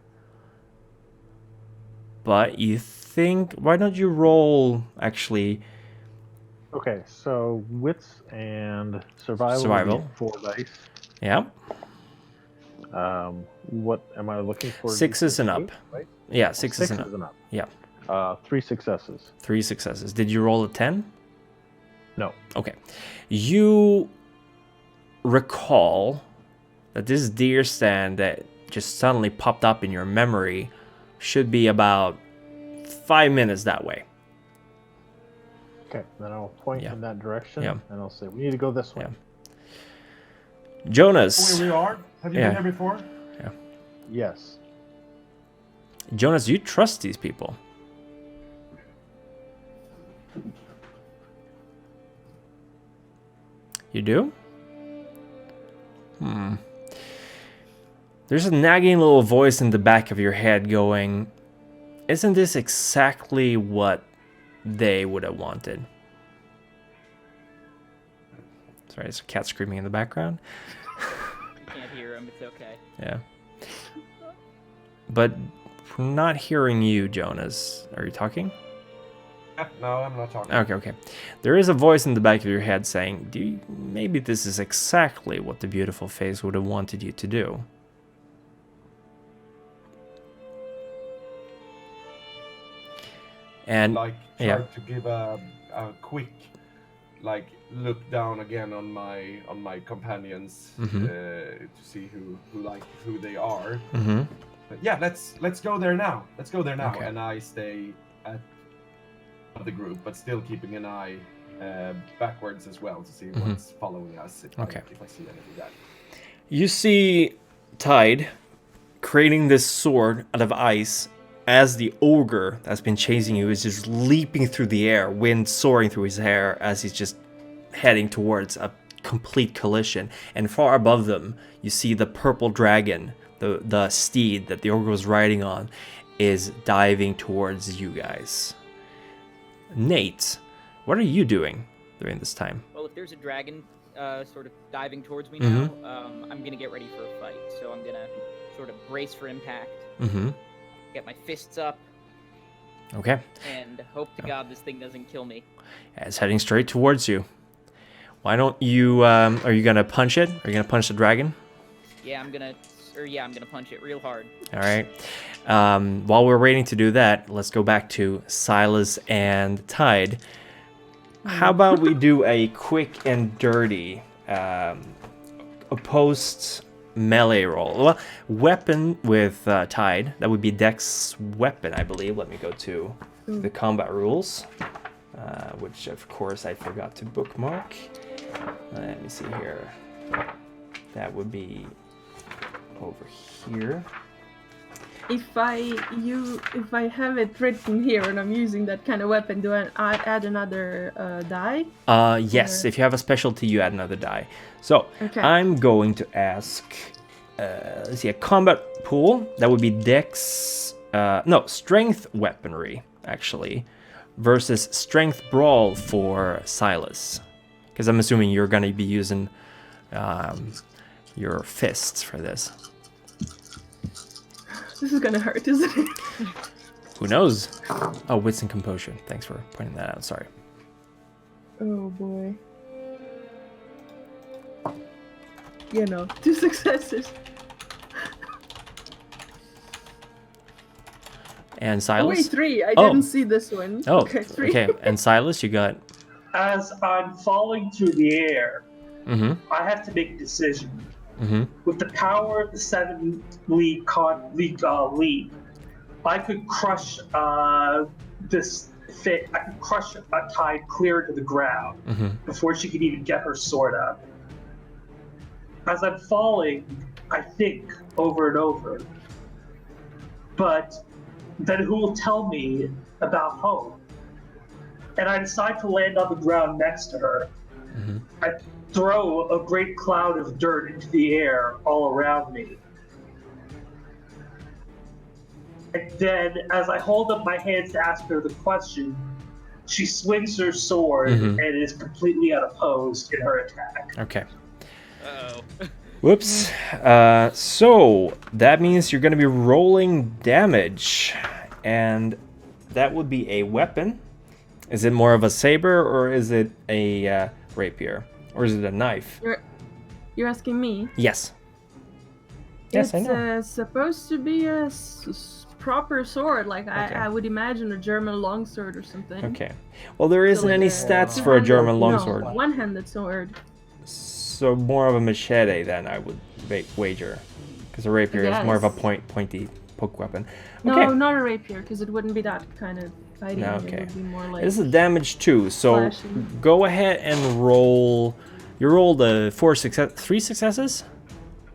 But you think... Why don't you roll, actually... Okay, so wits and survival. Survival. 4 dice. Yeah. What am I looking for? 6s and up. 8, right? Yeah, 6s and and up. up. Yeah. 3 successes. 3 successes. Did you roll a 10? No. Okay. You recall that this deer stand that just suddenly popped up in your memory should be about 5 minutes that way. Okay, then I'll point in that direction, and I'll say, we need to go this way. Yeah. Jonas. Where we are? Have you been here before? Yeah. Yes. Jonas, you trust these people. You do? There's a nagging little voice in the back of your head going, isn't this exactly what they would have wanted? Sorry, there's a cat screaming in the background. You can't hear him, it's okay. Yeah. But we're not hearing you, Jonas. Are you talking? No, I'm not talking. Okay. There is a voice in the back of your head saying, maybe this is exactly what the beautiful face would have wanted you to do. And try to give a quick look down again on my companions to see who they are. But yeah, let's go there now. Okay. And I stay at the group, but still keeping an eye backwards as well to see what's following us. If I see anything that. You see Tyde creating this sword out of ice as the ogre that's been chasing you is just leaping through the air, wind soaring through his hair as he's just heading towards a complete collision. And far above them, you see the purple dragon, the steed that the ogre was riding on, is diving towards you guys. Nate, what are you doing during this time? Well, if there's a dragon sort of diving towards me now, I'm gonna get ready for a fight. So I'm gonna sort of brace for impact. Get my fists up. Okay. And hope to God this thing doesn't kill me. It's heading straight towards you. Why don't you, are you gonna punch it? Are you gonna punch the dragon? Yeah, I'm gonna punch it real hard. All right. While we're waiting to do that, let's go back to Silas and Tyde. How about we do a quick and dirty opposed melee roll? Well, weapon with Tyde. That would be Dex weapon, I believe. Let me go to the combat rules, which of course I forgot to bookmark. Let me see here. That would be over here. If I have it written here and I'm using that kind of weapon, do I add another die? Yes. If you have a specialty, you add another die. So I'm going to ask. Let's see, a combat pool. That would be Dex. Strength weaponry actually, versus Strength brawl for Silas, because I'm assuming you're going to be using your fists for this. This is gonna hurt, isn't it? Who knows? Oh, wits and composure. Thanks for pointing that out. Sorry. Oh boy. Yeah, no. 2 successes. And Oh, wait, Silas? 3. I Oh. didn't see this one. Oh, Okay, 3. okay. And Silas, you got... As I'm falling through the air, Mm-hmm. I have to make a decision. Mm-hmm. With the power of the 7 leap, I could crush this fit. I could crush a Tyde clear to the ground Mm-hmm. before she could even get her sword up. As I'm falling, I think over and over. But then who will tell me about home? And I decide to land on the ground next to her. Mm-hmm. I throw a great cloud of dirt into the air all around me. And then, as I hold up my hands to ask her the question, she swings her sword Mhm. and is completely unopposed in her attack. Okay. Uh-oh. Whoops. So that means you're going to be rolling damage. And that would be a weapon. Is it more of a saber or is it a rapier? Or is it a knife? You're asking me? Yes. Yes, It's I know. supposed to be a proper sword, like Okay. I would imagine a German longsword or something. Okay. Well, there isn't like any a stats for a German longsword. No, one-handed sword. So more of a machete then, I would wager. Because a rapier is more of a pointy poke weapon. Okay. No, not a rapier, because it wouldn't be that kind of fighting. No, It okay. would be more like This is damage 2, so slashing. go ahead and roll. You rolled 3 successes?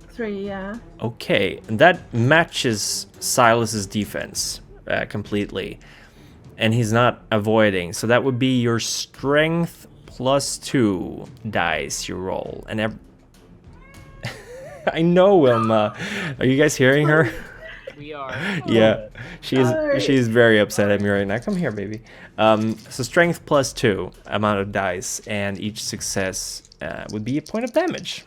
3, yeah. Okay, and that matches Silas's defense completely, and he's not avoiding. So that would be your strength plus 2 dice you roll, and I know Wilma. Are you guys hearing her? We are. Yeah, Sorry. she's very upset at me right now. Come here, baby. So strength plus 2 amount of dice, and each success would be a point of damage.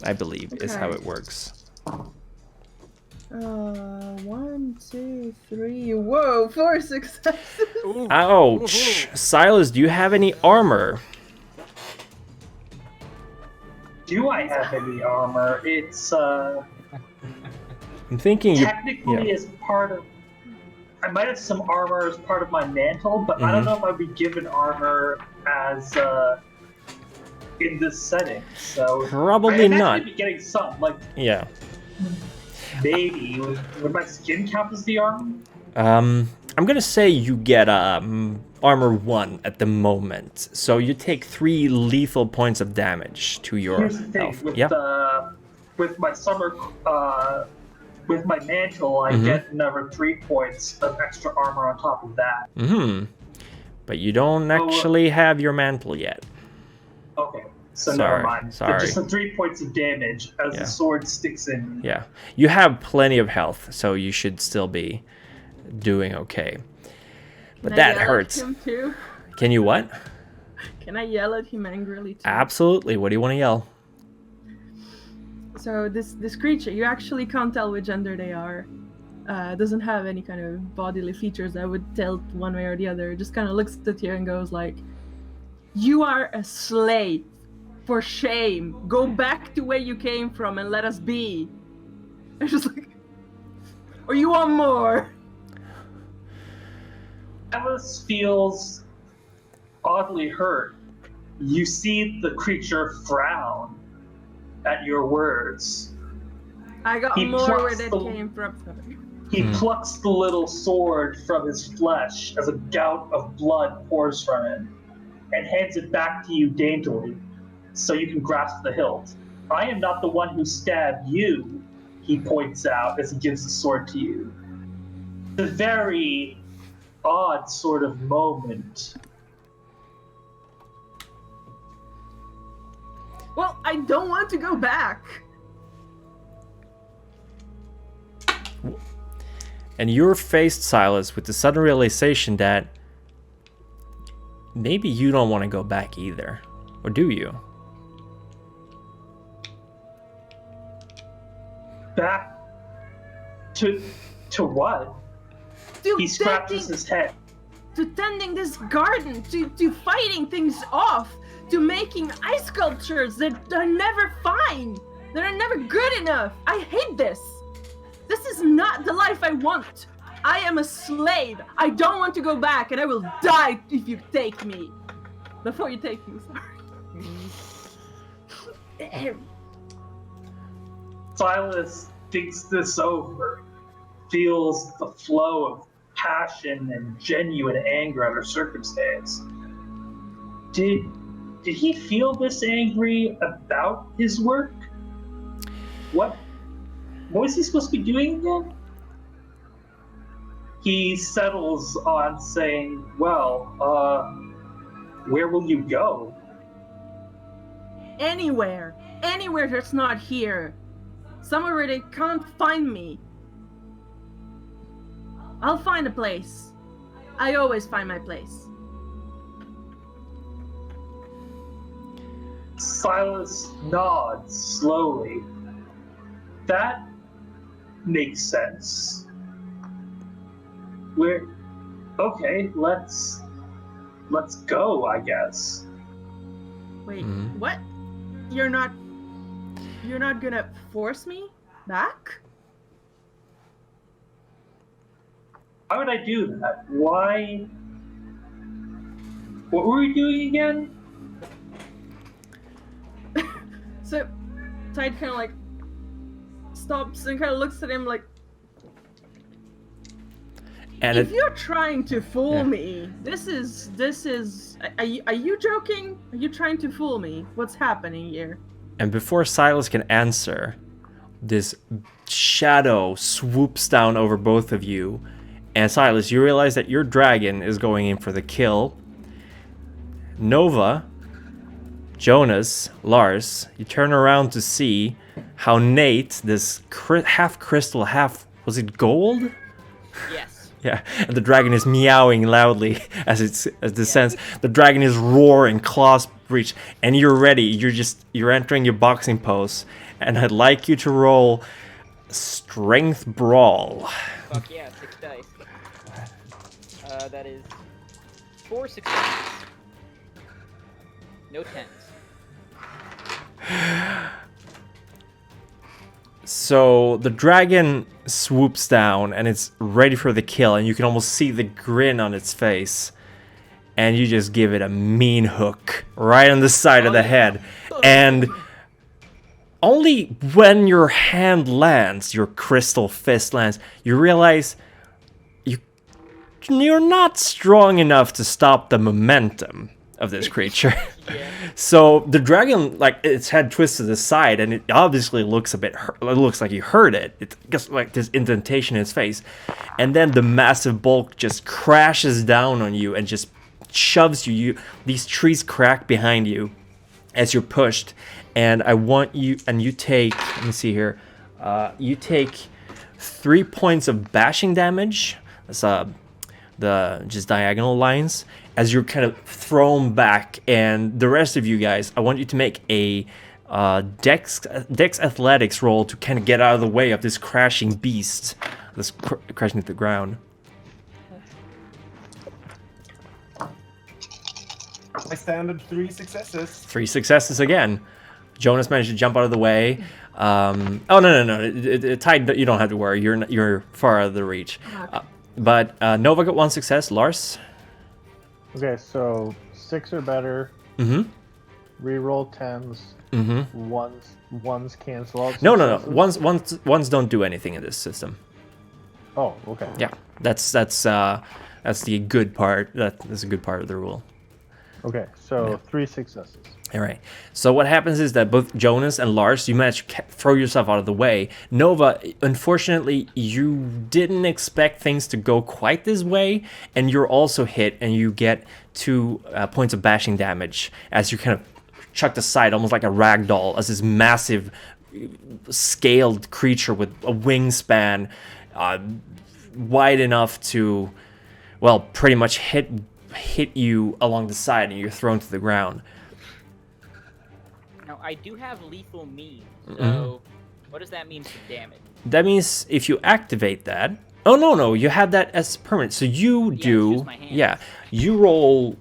I believe is how Okay. it works. 1, 2, 3. Whoa, 4 successes. Ooh. Ouch! Silas, do you have any armor? Do I have any armor? It's I'm thinking you. technically yeah. as part of. I might have some armor as part of my mantle, but I don't know if I'd be given armor as in this setting. So Probably I'd not. be getting some, like Yeah. maybe. Would my skin count as the armor? I'm gonna say you get armor 1 at the moment, so you take 3 lethal points of damage to your Here's the thing health. with Yeah. with my summer with my mantle, I get another 3 points of extra armor on top of that. But you don't actually have your mantle yet. Okay, so Sorry, never mind. sorry. Just the 3 points of damage as Yeah. the sword sticks in. Yeah. You have plenty of health, so you should still be doing okay. But Can I that yell hurts. At him too? Can you what? Can I yell at him angrily too? Absolutely. What do you want to yell? So this creature, you actually can't tell which gender they are. Doesn't have any kind of bodily features that would tell one way or the other. It just kind of looks at you and goes like, "You are a slave. For shame. Go back to where you came from and let us be." It's just like, or you want more? Alice feels oddly hurt. You see the creature frown at your words. I got He more where plucks that the- came from. Sorry. He plucks the little sword from his flesh as a gout of blood pours from it and hands it back to you daintily so you can grasp the hilt. "I am not the one who stabbed you," he points out as he gives the sword to you. It's a very odd sort of moment. Well, I don't want to go back. And you're faced, Silas, with the sudden realization that maybe you don't want to go back either. Or do you? Back to what? He scratches his head. To tending this garden, to fighting things off, to making ice sculptures that are never fine, that are never good enough. I hate this. This is not the life I want. I am a slave. I don't want to go back, and I will die if you take me. Before you take me, sorry. Silas thinks this over, feels the flow of passion and genuine anger at her circumstance. Did he feel this angry about his work? What was he supposed to be doing again? He settles on saying, well, where will you go? Anywhere that's not here. Somewhere where they can't find me. I'll find a place. I always find my place. Silas nods slowly. That makes sense. Okay, let's go, I guess. Wait, what? You're not gonna force me back? Why would I do that? Why? What were we doing again? So, Tyde kind of like stops and kind of looks at him like, and if you're trying to fool me, this is. Are you joking? Are you trying to fool me? What's happening here? And before Silas can answer, this shadow swoops down over both of you. And Silas, you realize that your dragon is going in for the kill. Nova, Jonas, Lars, you turn around to see how Nate, this half crystal, half, was it gold? Yes. Yeah, and the dragon is meowing loudly as it descends. The dragon is roaring, claws reach, and you're ready. You're entering your boxing pose, and I'd like you to roll Strength Brawl. Fuck yeah, 6 dice. That is 4 successes. No 10s. So the dragon swoops down and it's ready for the kill, and you can almost see the grin on its face. And you just give it a mean hook right on the side of the head. And only when your hand lands, your crystal fist lands, you realize you're not strong enough to stop the momentum of this creature. Yeah. So the dragon, like, its head twists to the side, and it obviously looks a bit hurt. It looks like you hurt it. It's just like this indentation in its face. And then the massive bulk just crashes down on you and just shoves you. These trees crack behind you as you're pushed. And I want you, and you take, let me see here, you take 3 points of bashing damage. That's the just diagonal lines as you're kind of thrown back. And the rest of you guys, I want you to make a Dex athletics roll to kind of get out of the way of this crashing beast that's crashing to the ground. My standard 3 successes. 3 successes again. Jonas managed to jump out of the way. Oh no! Tyde, you don't have to worry. You're far out of the reach. But Nova got 1 success. Lars. Okay, so 6 or better. Mm-hmm. Reroll 10s. Mm-hmm. Ones cancel out. No. Ones don't do anything in this system. Oh, okay. Yeah, that's the good part. That's a good part of the rule. Okay, so 3 successes. All right. So what happens is that both Jonas and Lars, you manage to throw yourself out of the way. Nova, unfortunately, you didn't expect things to go quite this way, and you're also hit, and you get 2 points of bashing damage as you kind of chucked aside, almost like a rag doll, as this massive, scaled creature with a wingspan wide enough to, well, pretty much hit you along the side, and you're thrown to the ground. Now, I do have lethal means, so what does that mean for damage? That means if you activate that, Oh no, you had that as permanent. So you it's do, just my hands. yeah. You roll.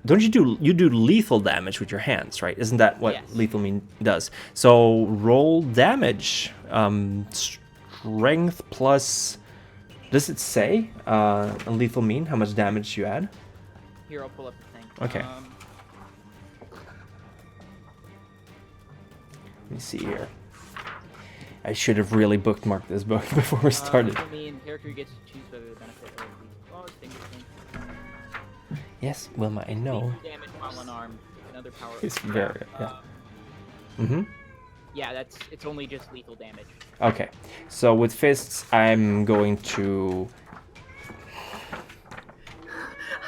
Don't you do lethal damage with your hands, right? Isn't that what Yes. lethal mean does? So roll damage. Strength plus. Does it say on lethal mean how much damage you add? Here, I'll pull up the thing. Okay. Let me see here. I should have really bookmarked this book before we started. For me, and character gets to choose whether the benefit of these claws, fingerprints. Yes, Wilma, I know. Damage while unarmed. Another power. It's very yeah. Yeah, it's only just lethal damage. Okay, so with fists, I'm going to.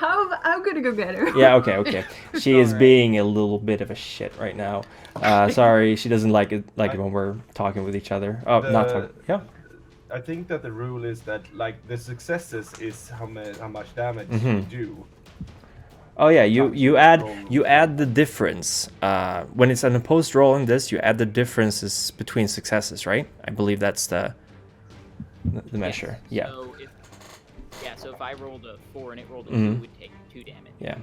I'm gonna go get her. Yeah, okay. She is Alright. being a little bit of a shit right now. Sorry, she doesn't like it when we're talking with each other. Oh, not talking. Yeah. I think that the rule is that like the successes is how much damage you do. Oh yeah, you add the difference. When it's an opposed roll in this, you add the differences between successes, right? I believe that's the measure. Yes. Yeah. So if I rolled a 4 and it rolled a 2, it would take 2 damage. Yeah.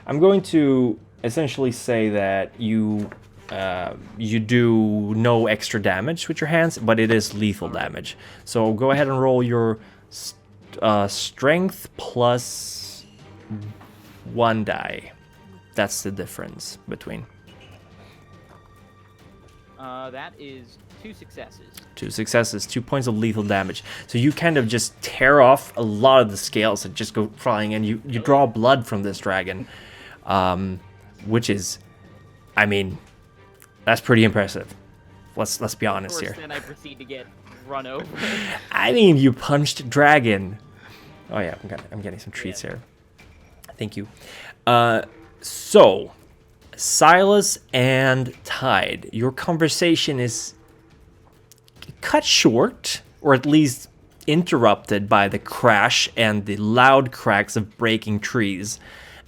I'm going to essentially say that you do no extra damage with your hands, but it is lethal damage. So go ahead and roll your strength plus 1 die. That's the difference between. That is 2 successes. 2 successes, 2 points of lethal damage. So you kind of just tear off a lot of the scales that just go flying, and you draw blood from this dragon, which is, I mean, that's pretty impressive. Let's be honest here. Then I proceed to get run over. I mean, you punched dragon. Oh yeah, I'm getting some treats here. Thank you. So, Silas and Tyde, your conversation is cut short, or at least interrupted by the crash and the loud cracks of breaking trees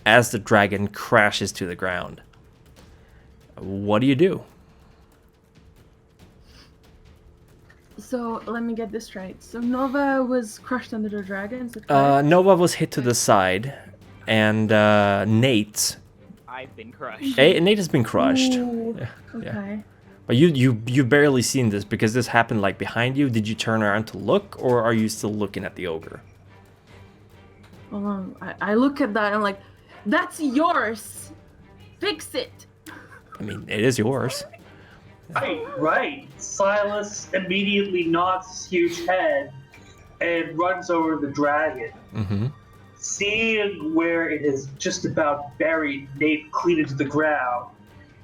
as the dragon crashes to the ground. What do you do? So let me get this right. So Nova was crushed under the dragon. Is it correct? Nova was hit to the side, and Nate. I've been crushed. Nate has been crushed. Ooh, Yeah. okay. But you barely seen this because this happened like behind you. Did you turn around to look, or are you still looking at the ogre? Hold on. I look at that and I'm like, that's yours. Fix it. I mean, it is yours. Right. Silas immediately nods his huge head and runs over the dragon. Mm-hmm. Seeing where it is just about buried Nate clean into the ground,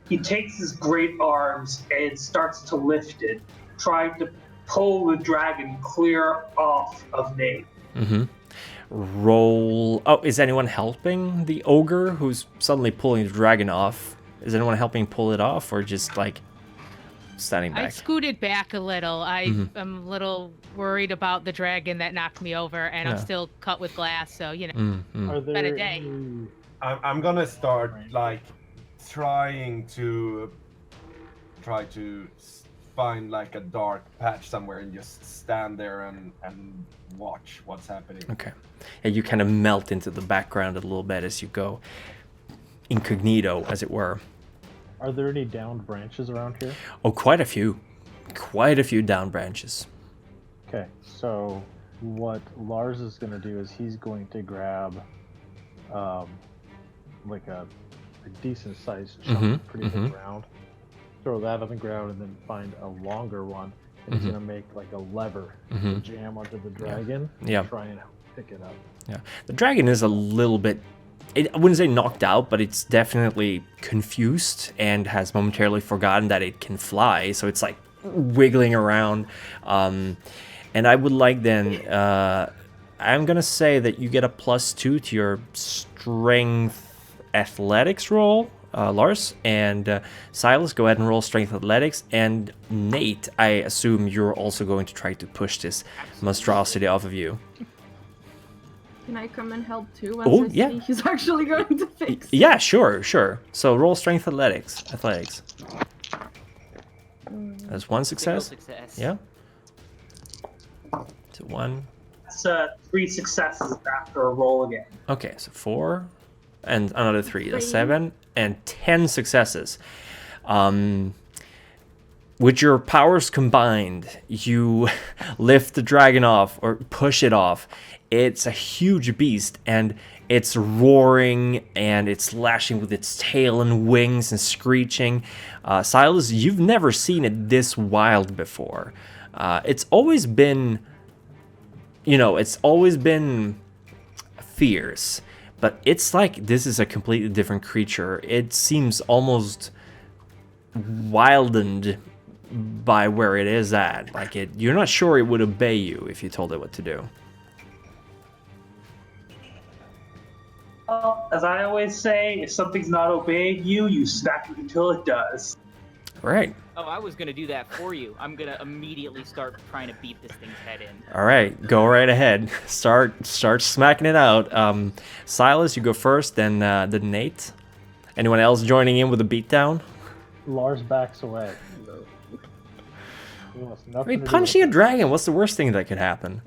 he takes his great arms and starts to lift it, trying to pull the dragon clear off of Nate. Mm-hmm. Roll. Oh, is anyone helping the ogre who's suddenly pulling the dragon off? Is anyone helping pull it off, or just like standing I back? scooted back a little. I'm a little worried about the dragon that knocked me over, and I'm Yeah. still cut with glass, so, you know, Are been there a day. any- I'm gonna start like try to find like a dark patch somewhere and just stand there and watch what's happening. Okay. And you kind of melt into the background a little bit as you go incognito, as it were. Are there any downed branches around here? Oh, quite a few. Quite a few down branches. Okay, so what Lars is going to do is he's going to grab like a decent sized chunk, pretty big round, throw that on the ground, and then find a longer one, and he's going to make like a lever to jam onto the dragon Yeah. and try and pick it up. Yeah. The dragon is a little bit, I wouldn't say knocked out, but it's definitely confused and has momentarily forgotten that it can fly. So it's like wiggling around. And I would like then, I'm going to say that you get a +2 to your strength athletics roll, Lars. And Silas, go ahead and roll strength athletics. And Nate, I assume you're also going to try to push this monstrosity off of you. Can I come and help too? Once Oh, I yeah. see he's actually going to fix it? Yeah, sure. So roll strength athletics. That's one Single success. success. Yeah. So 1. That's 3 successes after a roll again. Okay, so 4 and another 3. That's 7 and 10 successes. With your powers combined, you lift the dragon off or push it off. It's a huge beast and it's roaring and it's lashing with its tail and wings and screeching. Silas, you've never seen it this wild before. It's always been, it's always been fierce, but it's like this is a completely different creature. It seems almost wildened by where it is at. Like you're not sure it would obey you if you told it what to do. Well, as I always say, if something's not obeying you, you smack it until it does. Right. Oh, I was gonna do that for you. I'm gonna immediately start trying to beat this thing's head in. All right, go right ahead. Start smacking it out. Silas, you go first. Then Nate. Anyone else joining in with a beatdown? Lars backs away. He wants I nothing mean, to do punching a with dragon. What's the worst thing that could happen?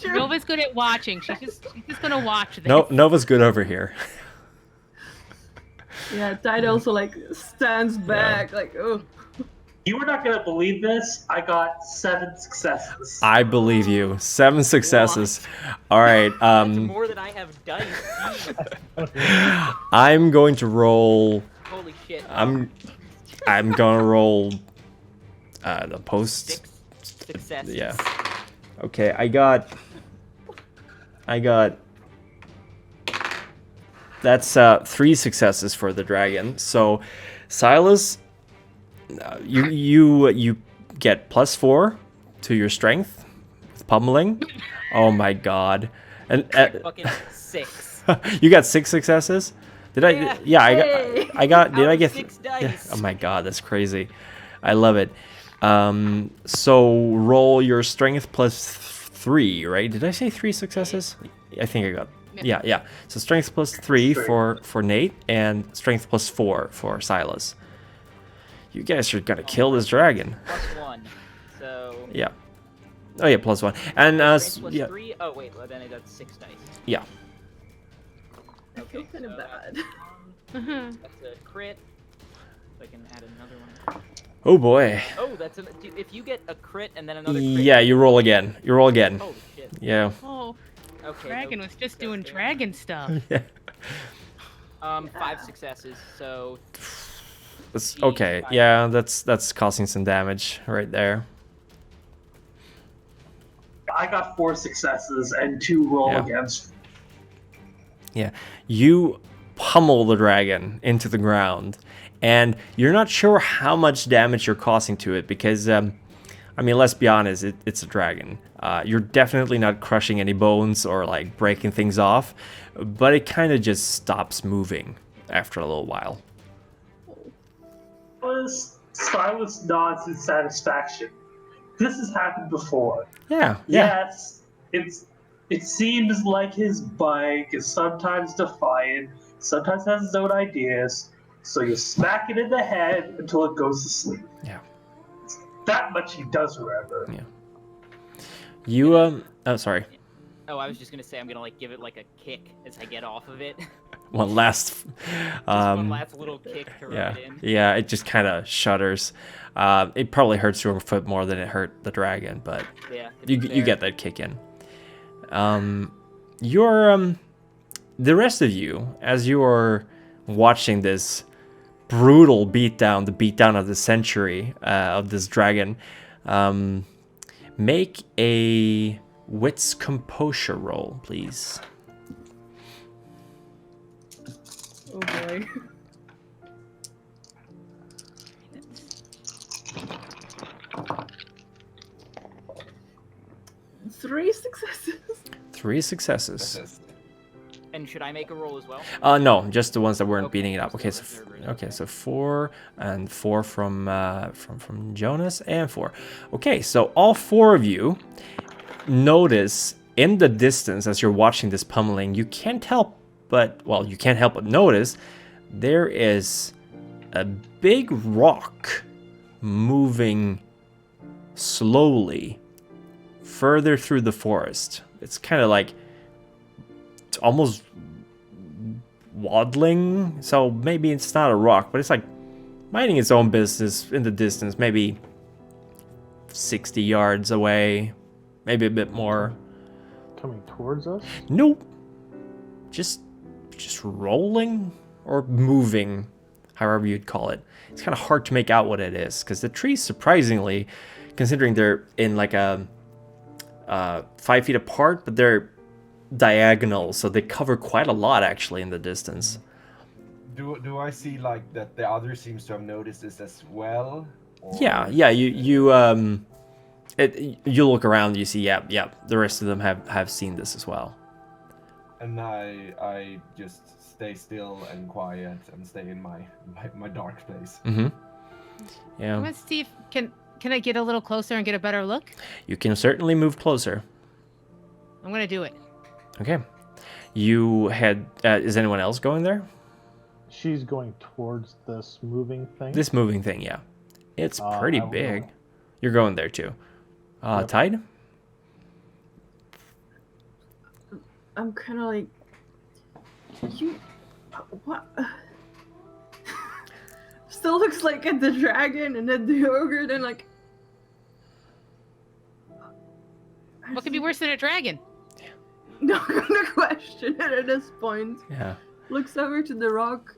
Nova's good at watching. She's just gonna watch this. No, Nova's good over here. Yeah, Tyde also like stands back, like, oh. You are not going to believe this. I got 7 successes. I believe you. 7 successes. All right. That's more than I have dice. I'm going to roll. Holy shit. I'm gonna roll the post. 6 successes. Yeah. Okay, I got. That's 3 successes for the dragon. So, Silas, you get +4 to your strength with pummeling. Oh my god! And Fucking 6. you got 6 successes. Did I? Yeah. Yeah, I got. Did Out I of get 6 Yeah. dice. Oh my god, that's crazy. I love it. So roll your strength +3, right? Did I say 3 successes? I think I got. Yeah. So strength +3 for Nate and strength +4 for Silas. You guys are gonna kill this dragon. +1. So. Yeah. Oh yeah, +1. And Strength yeah. +3. Oh wait, well, then I got 6 dice. Yeah. I feel kind of bad. That's a crit. So I can add another one. Oh boy. Oh, if you get a crit and then another crit. Yeah, you roll again. Holy shit. Yeah. Oh, Okay. dragon was just doing dragon stuff. Yeah. 5 successes. So. That's okay. Yeah, that's causing some damage right there. I got 4 successes and 2 roll against. Yeah, you pummel the dragon into the ground, and you're not sure how much damage you're causing to it because, I mean, let's be honest, it's a dragon. You're definitely not crushing any bones or like breaking things off, but it kind of just stops moving after a little while. Silas nods in satisfaction. This has happened before. Yeah. Yes, it seems like his bike is sometimes defiant, sometimes has its own ideas, so you smack it in the head until it goes to sleep. Yeah. That much he does remember. Yeah. You oh sorry. Oh, I was just gonna say I'm gonna like give it like a kick as I get off of it. One last One last little kick to rub it in. Yeah, it just kind of shudders. It probably hurts your foot more than it hurt the dragon, but Yeah, you get that kick in. You're the rest of you, as you are watching this brutal beatdown, the beatdown of the century of this dragon, make a wits composure roll, please. Oh boy. Three successes. 3 successes. And should I make a roll as well? No, just the ones that weren't Okay, beating it up. Okay, so okay. so 4 and 4 from Jonas and 4. Okay, so all 4 of you notice in the distance as you're watching this pummeling, you can't help but notice there is a big rock moving slowly further through the forest. It's kind of like it's almost waddling, so maybe it's not a rock, but it's like minding its own business in the distance, maybe 60 yards away, maybe a bit more. Coming towards us? Nope. Just rolling or moving, however you'd call it. It's kind of hard to make out what it is, because the trees, surprisingly, considering they're in like a 5 feet apart, but they're diagonal, so they cover quite a lot actually in the distance. Do I see like that the other seems to have noticed this as well? Or... Yeah. You look around, you see, yeah, the rest of them have seen this as well. And I just stay still and quiet and stay in my dark place. Mm-hmm. Yeah. Let's see if can I get a little closer and get a better look? You can certainly move closer. I'm gonna do it. Okay. You had. Is anyone else going there? She's going towards this moving thing. This moving thing, yeah. It's pretty big. Go. You're going there too. Yep. Tyde? I'm kind of like, you, what? Still looks like at the dragon and then the ogre, then like. What could be worse than a dragon? Not gonna question it at this point. Yeah. Looks over to the rock.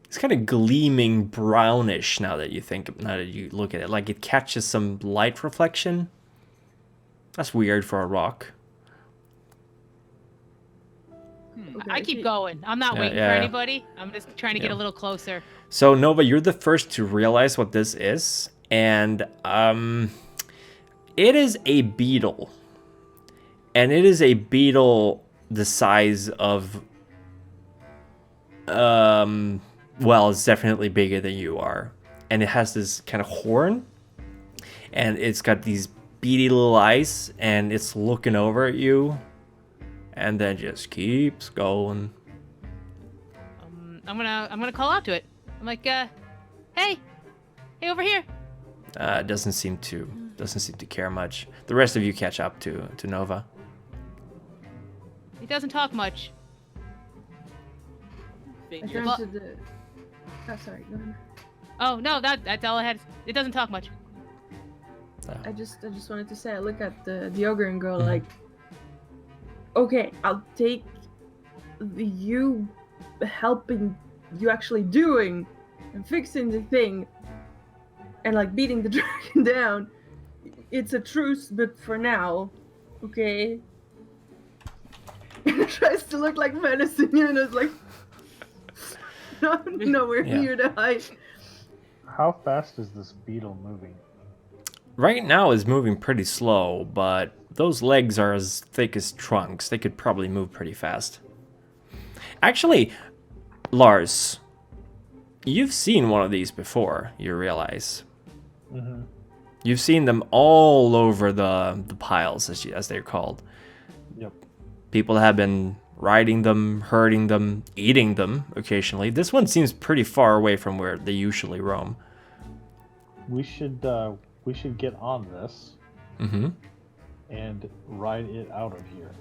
It's kind of gleaming brownish now that you look at it. Like it catches some light reflection. That's weird for a rock. Okay. I keep going. I'm not waiting for anybody. I'm just trying to get a little closer. So Nova, you're the first to realize what this is, and it is a beetle. And it is a beetle the size of well, it's definitely bigger than you are. And it has this kind of horn, and it's got these beady little eyes, and it's looking over at you, and then just keeps going. I'm gonna call out to it. I'm like, hey, over here. Doesn't seem to care much. The rest of you catch up to Nova. He doesn't talk much. I turn to the. Oh, sorry. Go ahead. Oh no, that's all I had. It doesn't talk much. I just wanted to say, I look at the ogre and go like, okay, I'll take you helping, you actually doing and fixing the thing and like beating the dragon down. It's a truce, but for now, okay. And it tries to look like medicine, and it's like nowhere near to hide. How fast is this beetle moving? Right now it's moving pretty slow, but those legs are as thick as trunks. They could probably move pretty fast. Actually, Lars, you've seen one of these before, you realize. Mm-hmm. You've seen them all over the piles, as they're called. Yep. People have been riding them, herding them, eating them occasionally. This one seems pretty far away from where they usually roam. We should get on this and ride it out of here.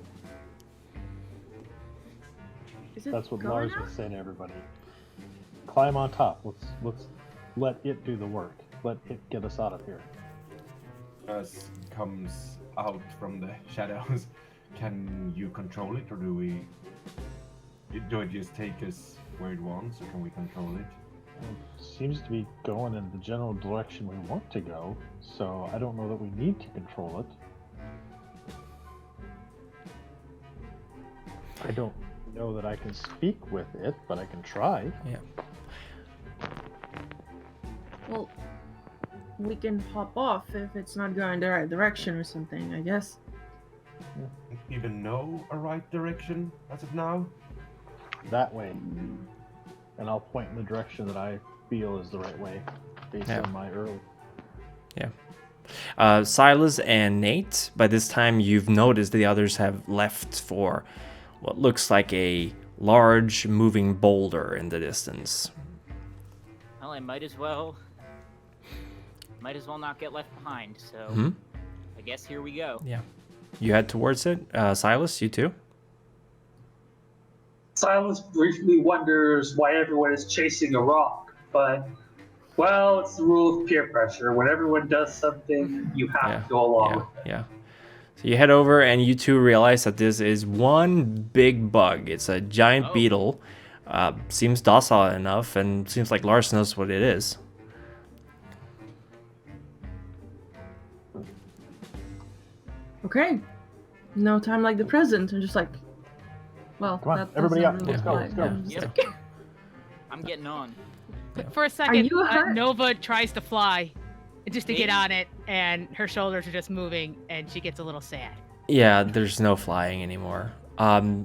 That's what Lars would say to everybody. Climb on top. Let's let it do the work. Let it get us out of here. As comes out from the shadows, can you control it, or do it just take us where it wants, or can we control it? It seems to be going in the general direction we want to go, so I don't know that we need to control it. I don't know that I can speak with it, but I can try. Yeah. Well, we can hop off if it's not going the right direction or something, I guess. Even know a right direction as of now? That way. And I'll point in the direction that I feel is the right way, based on my early. Yeah. Silas and Nate, by this time you've noticed the others have left for what looks like a large moving boulder in the distance. Well, I might as well. might as well not get left behind. So Mm-hmm. I guess here we go. Yeah. You head towards it. Silas, you too? Silas briefly wonders why everyone is chasing a rock, but, well, it's the rule of peer pressure. When everyone does something, you have to go along with it. Yeah. So you head over and you two realize that this is one big bug. It's a giant beetle. Seems docile enough and seems like Lars knows what it is. Okay. No time like the present. I'm just like, well, Come on, that everybody doesn't up. really Let's go, apply. let's go. I'm just Yep. like, I'm getting on. For a second, you hurt? Nova tries to fly just to get Me? on it, and her shoulders are just moving, and she gets a little sad. Yeah, there's no flying anymore.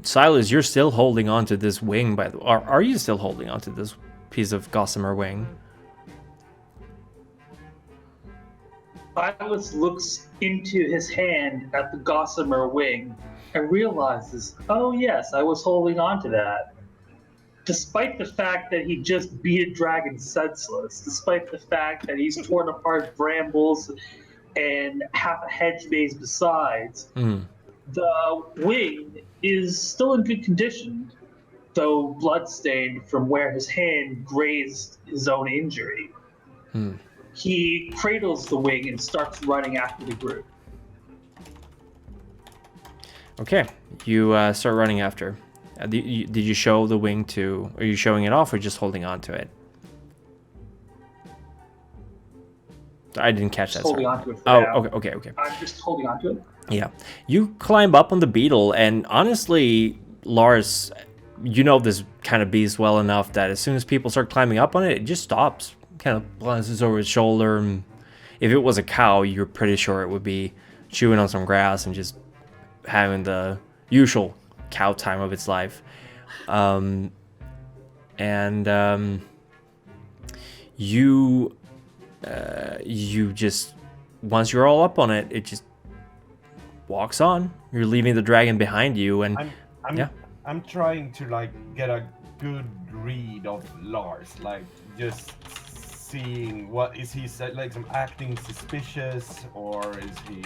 Silas, you're still holding on to this wing, by the way. Are you still holding on to this piece of gossamer wing? Silas looks into his hand at the gossamer wing and realizes, oh yes, I was holding on to that. Despite the fact that he just beat a dragon senseless, despite the fact that he's torn apart brambles and half a hedge maze besides, the wing is still in good condition, though bloodstained from where his hand grazed his own injury. He cradles the wing and starts running after the group. Okay, you start running after. Did you show the wing to... Are you showing it off or just holding on to it? I didn't catch that. Holding Sorry. on to it for Oh, now. okay. I'm just holding on to it. Yeah. You climb up on the beetle, and honestly, Lars, you know this kind of beast well enough that as soon as people start climbing up on it, it just stops. Kind of glances over his shoulder, and if it was a cow, you're pretty sure it would be chewing on some grass and just having the usual cow time of its life. You just, once you're all up on it, it just walks on. You're leaving the dragon behind you, and I'm trying to like get a good read of Lars, like just seeing what is he like, some acting suspicious, or is he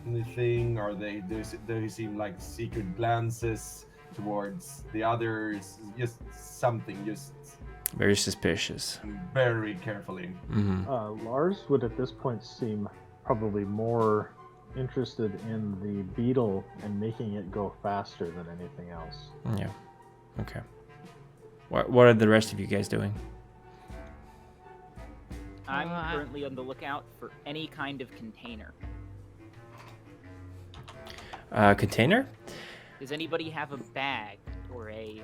anything? Are they do he seem like secret glances towards the others? Just something, just very suspicious. Very carefully. Lars would at this point seem probably more interested in the beetle and making it go faster than anything else. Yeah. Okay. What are the rest of you guys doing? I'm currently on the lookout for any kind of container. Container? Does anybody have a bag or a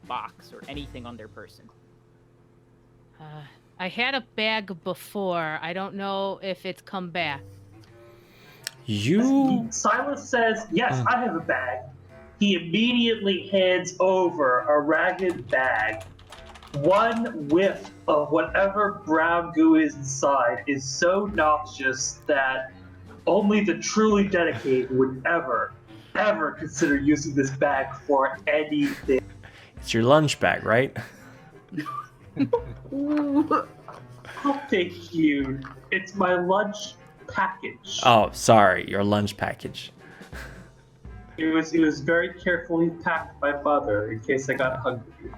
box or anything on their person? I had a bag before. I don't know if it's come back. Silas says, yes, I have a bag. He immediately hands over a ragged bag. One whiff of whatever brown goo is inside is so noxious that only the truly dedicated would ever consider using this bag for anything. It's your lunch bag, right? Oh, thank you. It's my lunch package. Oh, sorry, your lunch package. It was very carefully packed by Mother in case I got hungry.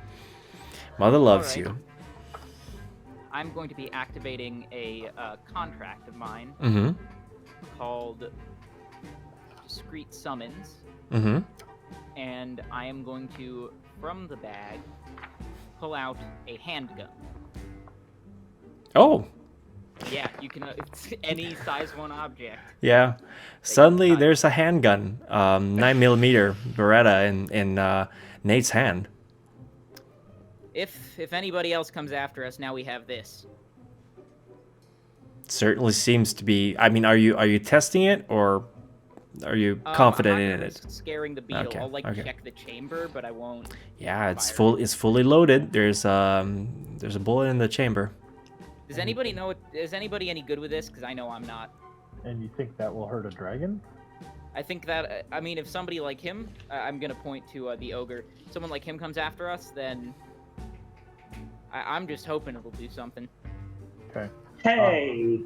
Mother loves All right. you. I'm going to be activating a contract of mine called Discreet Summons. And I am going to, from the bag, pull out a handgun. Oh. Yeah, you can, it's any size 1 object. Yeah. Suddenly there's a handgun, 9mm Beretta in Nate's hand. If anybody else comes after us, now we have this. Certainly seems to be. I mean, are you testing it, or are you confident in it? Scaring the beetle. Okay, I'll okay. check the chamber, but I won't. Yeah, it's fire. full. It's fully loaded. There's a bullet in the chamber. Does anybody know? Is anybody any good with this? Because I know I'm not. And you think that will hurt a dragon? I think that. I mean, if somebody like him, I'm gonna point to the ogre. Someone like him comes after us, then I'm just hoping it'll do something. Okay. Hey,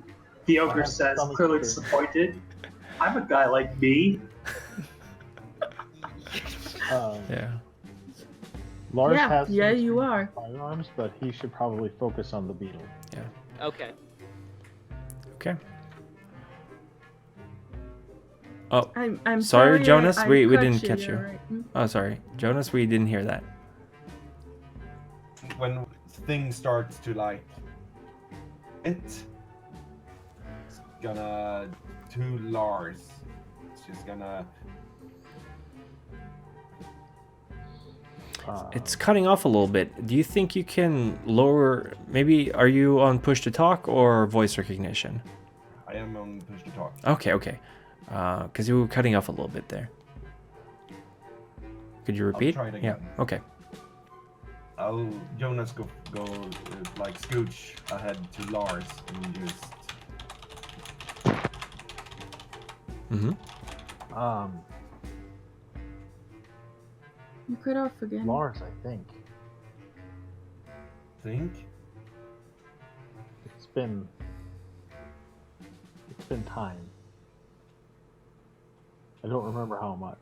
the ogre have says, stomach clearly fear. disappointed. I'm a guy like me. Yeah. Lars Yeah, has yeah, some you are. firearms, but he should probably focus on the beetle. Okay. Okay. Oh, I'm sorry, Jonas. I We cut didn't catch you're you. right. Hmm? Oh, sorry, Jonas. We didn't hear that. When things starts to like it's gonna to Lars. It's just gonna It's cutting off a little bit. Do you think you can lower? Maybe are you on push to talk or voice recognition? I am on push to talk. Okay. Because you were cutting off a little bit there. Could you repeat? try it Yeah. again. Okay. Jonas go like scooch ahead to Lars and just You cut off again. Lars, I think. think. It's been time. I don't remember how much.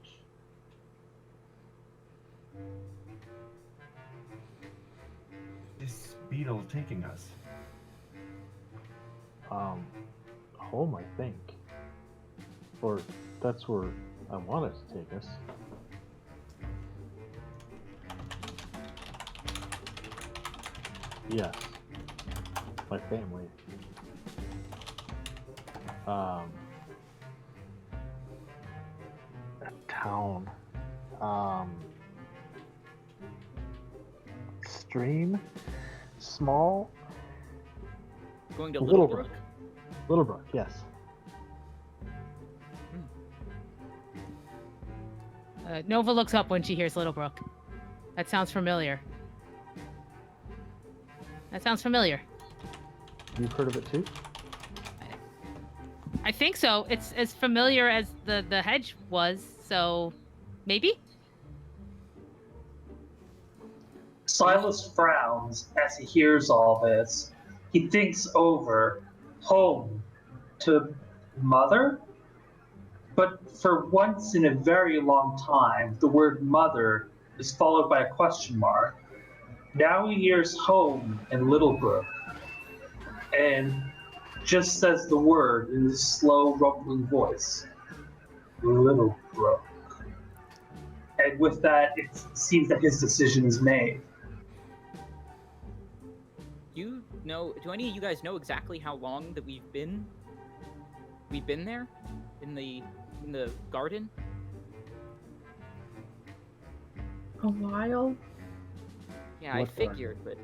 This beetle taking us. Home, I think. Or that's where I want it to take us. Yes. My family. A town. Stream. Small. Going to Littlebrook. Littlebrook? Littlebrook, yes. Nova looks up when she hears Littlebrook. That sounds familiar. You've heard of it too? I think so. It's as familiar as the hedge was, so maybe? Silas frowns as he hears all this. He thinks over home to mother? But for once in a very long time, the word mother is followed by a question mark. Now he hears home and Littlebrook, and just says the word in his slow, rumbling voice. Littlebrook. And with that, it seems that his decision is made. Do any of you guys know exactly how long that we've been there in the garden? A while? Yeah, What I figured, but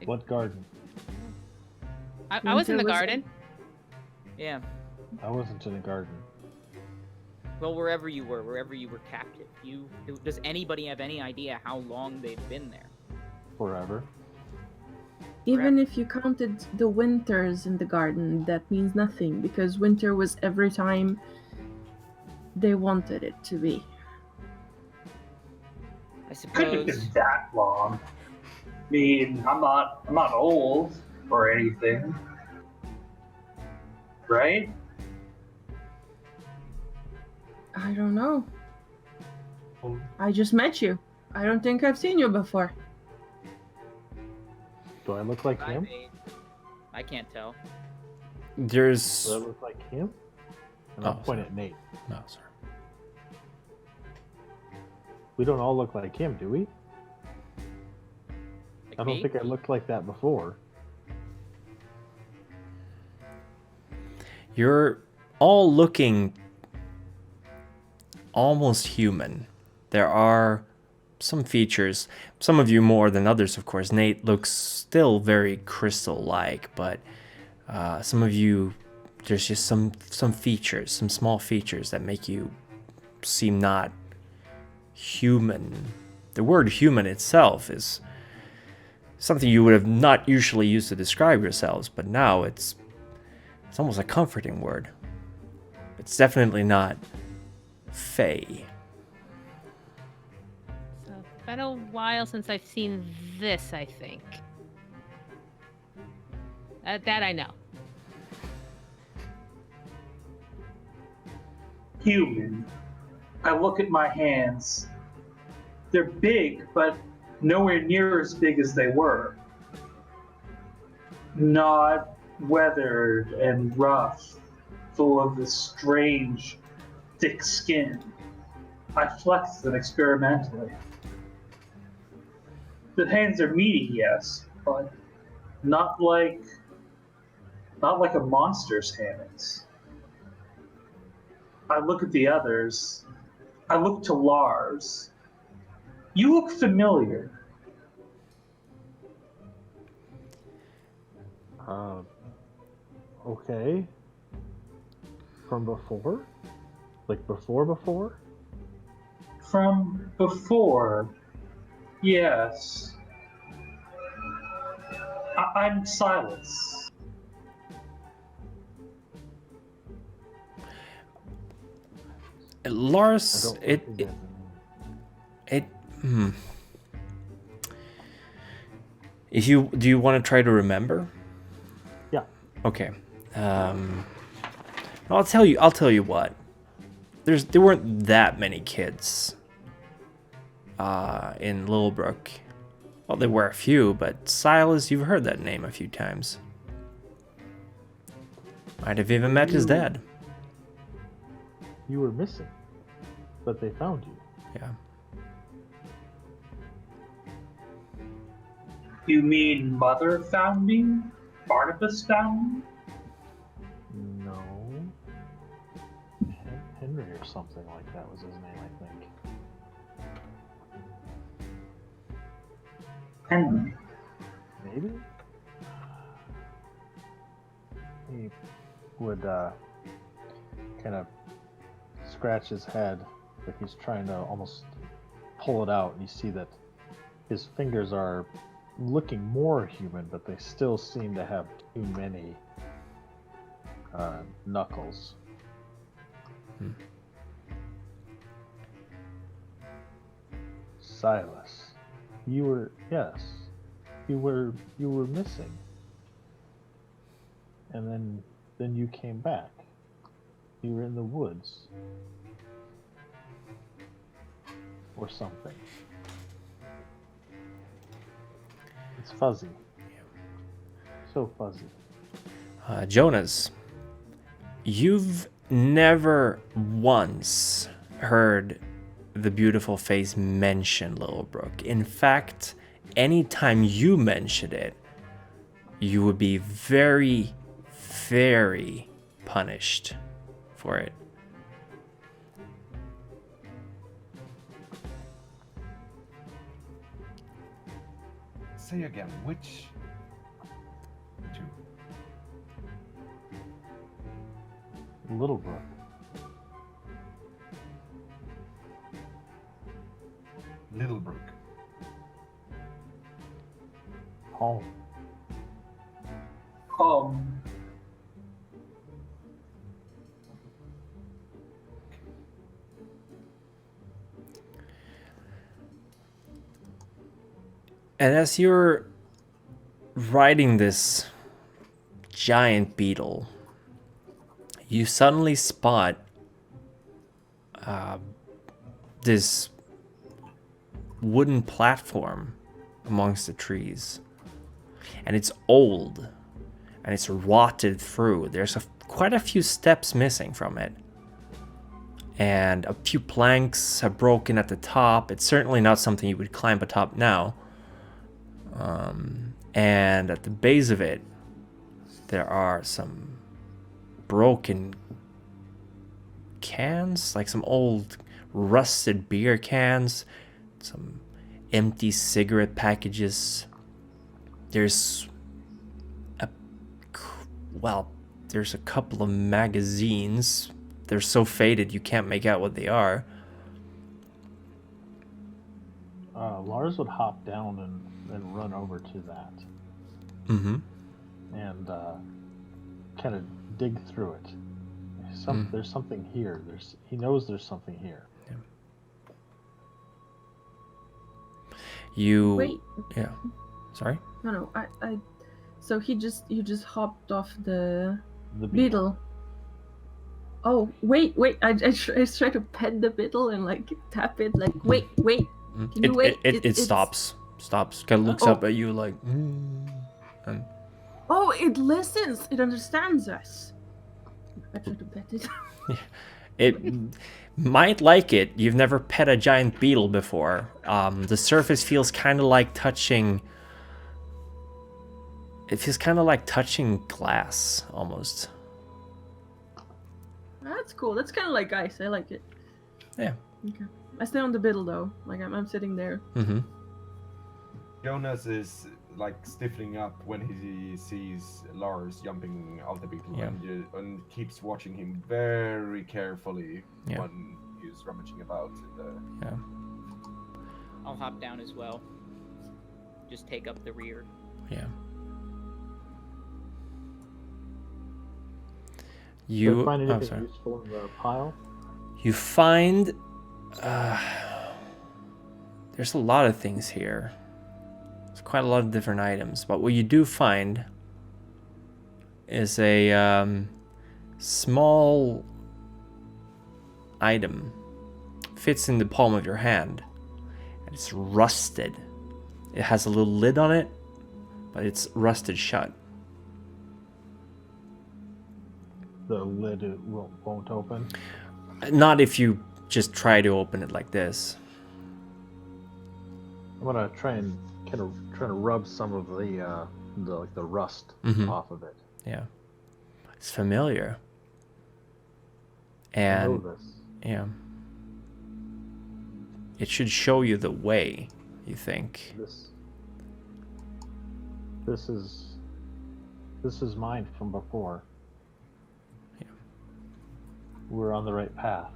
What garden? I was in the garden. yeah. I wasn't in a garden. Well, wherever you were captive. Does anybody have any idea how long they've been there? Forever. Even if you counted the winters in the garden, that means nothing because winter was every time they wanted it to be. I Couldn't have suppose. been that long. I mean, I'm not old or anything, right? I don't know. Well, I just met you. I don't think I've seen you before. Do I look like him? I can't tell. There's. Do I look like him? And Oh, I'll point at Nate. No, sir. We don't all look like him, do we? Like I don't me? think I looked like that before. You're all looking almost human. There are some features, some of you more than others, of course. Nate looks still very crystal-like, but some of you, there's just some features, some small features that make you seem not human. The word human itself is something you would have not usually used to describe yourselves, but now it's almost a comforting word. It's definitely not Fae. So, been a while since I've seen this, I think. That I know. Human. I look at my hands. They're big, but nowhere near as big as they were. Not weathered and rough, full of this strange, thick skin. I flexed them experimentally. The hands are meaty, yes, but not like a monster's hands. I look at the others. I look to Lars. You look familiar. Okay. From before? Like before? From before, yes. I'm Silas. Lars, If you do you want to try to remember? Yeah. Okay. I'll tell you what. There weren't that many kids in Littlebrook. Well, there were a few, but Silas, you've heard that name a few times. Might have even met his dad. You were missing, but they found you. Yeah. You mean Mother found me? Barnabas found me? No. Henry or something like that was his name, I think. Henry. Maybe? He would kind of scratch his head like he's trying to almost pull it out, and you see that his fingers are looking more human, but they still seem to have too many knuckles. Silas, you were missing, and then you came back. You were in the woods or something. It's fuzzy. So fuzzy. Jonas, you've never once heard the beautiful face mention Littlebrook. In fact, anytime you mentioned it, you would be very, very punished for it. Say again, which two? Littlebrook. Littlebrook. Home. And as you're riding this giant beetle, you suddenly spot this wooden platform amongst the trees. And it's old, and it's rotted through. There's quite a few steps missing from it. And a few planks have broken at the top. It's certainly not something you would climb atop now. And at the base of it, there are some broken cans, like some old rusted beer cans, some empty cigarette packages. There's a couple of magazines. They're so faded you can't make out what they are. Lars would hop down and run over to that. Mm-hmm. And kind of dig through it. There's something here. He knows there's something here. Yeah. Wait. Yeah. Sorry? No. So he just hopped off the The beetle. Oh, wait. I try to pet the beetle and like tap it like, wait. Can you wait? It stops. Kind of looks up at you like, and Oh, it listens. It understands us. I try to pet it. it might like it. You've never pet a giant beetle before. The surface feels kind of like touching. It feels kind of like touching glass, almost. That's cool. That's kind of like ice. I like it. Yeah. Okay. I stay on the beetle though. Like I'm sitting there. Mm-hmm. Jonas is like stiffening up when he sees Lars jumping off the beetle and keeps watching him very carefully when he's rummaging about. I'll hop down as well. Just take up the rear. Yeah. Do you find anything useful in the pile? You find there's a lot of things here. There's quite a lot of different items, but what you do find is a small item. Fits in the palm of your hand. And it's rusted. It has a little lid on it, but it's rusted shut. The lid won't open? Not if you just try to open it like this. I'm gonna try to rub some of the rust off of it. Yeah, it's familiar. And I know this. Yeah, it should show you the way. You think this is mine from before. Yeah, we're on the right path.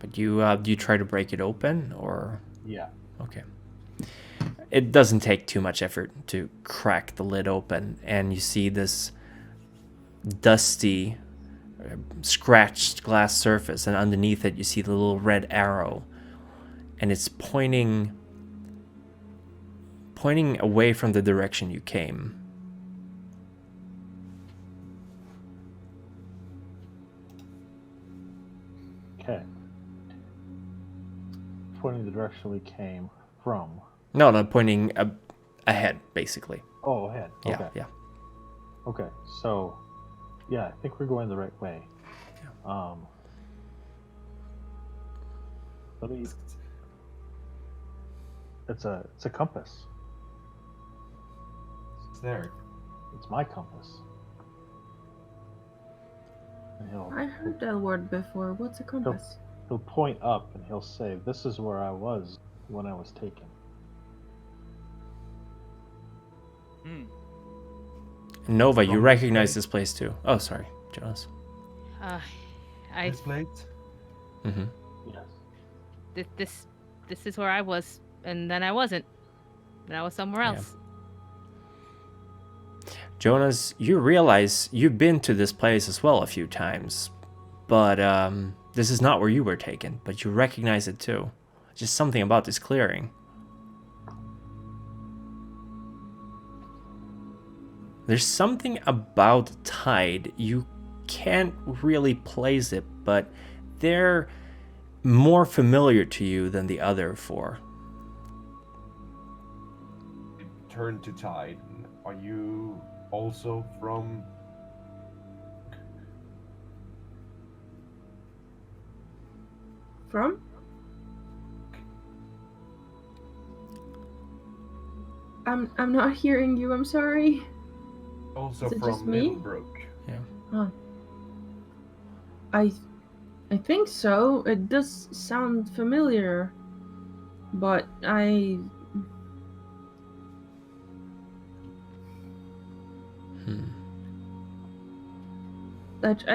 But do you try to break it open, or? Yeah. Okay. It doesn't take too much effort to crack the lid open, and you see this dusty, scratched glass surface, and underneath it you see the little red arrow, and it's pointing away from the direction you came. Okay. Pointing the direction we came from. No, pointing ahead, basically. Oh, ahead. Okay. Yeah. Okay, so, yeah, I think we're going the right way. Yeah. Let me. It's a compass. It's there. It's my compass. I heard that word before. What's a compass? He'll point up and he'll say, "This is where I was when I was taken." Nova, you recognize this place too. Oh, sorry, Jonas. This place? Mm-hmm. Yes. This is where I was, and then I wasn't. And I was somewhere else. Yeah. Jonas, you realize you've been to this place as well a few times, but this is not where you were taken, but you recognize it too. Just something about this clearing. There's something about Tyde. You can't really place it, but they're more familiar to you than the other four. Turn to Tyde. Are you also from? From? I'm not hearing you. I'm sorry. Also Is it just from me? Littlebrook. Yeah. Huh. I think so. It does sound familiar, but I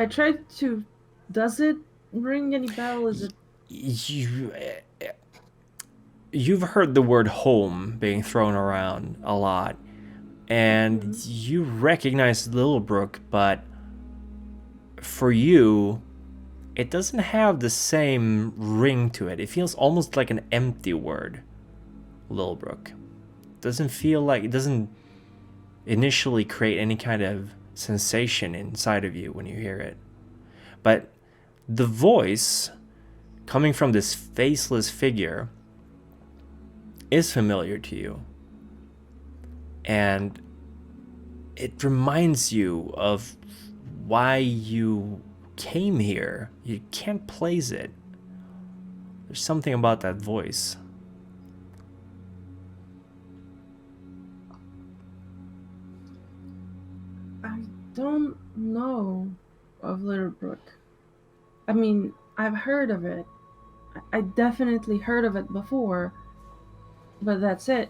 tried to. Does it ring any bell? Is it? You've heard the word home being thrown around a lot, and you recognize Littlebrook, but for you, it doesn't have the same ring to it. It feels almost like an empty word, Littlebrook. doesn't feel like, it doesn't initially create any kind of sensation inside of you when you hear it. But the voice coming from this faceless figure is familiar to you. And it reminds you of why you came here. You can't place it. There's something about that voice. I don't know of Littlebrook. I mean, I've heard of it. I definitely heard of it before, but that's it.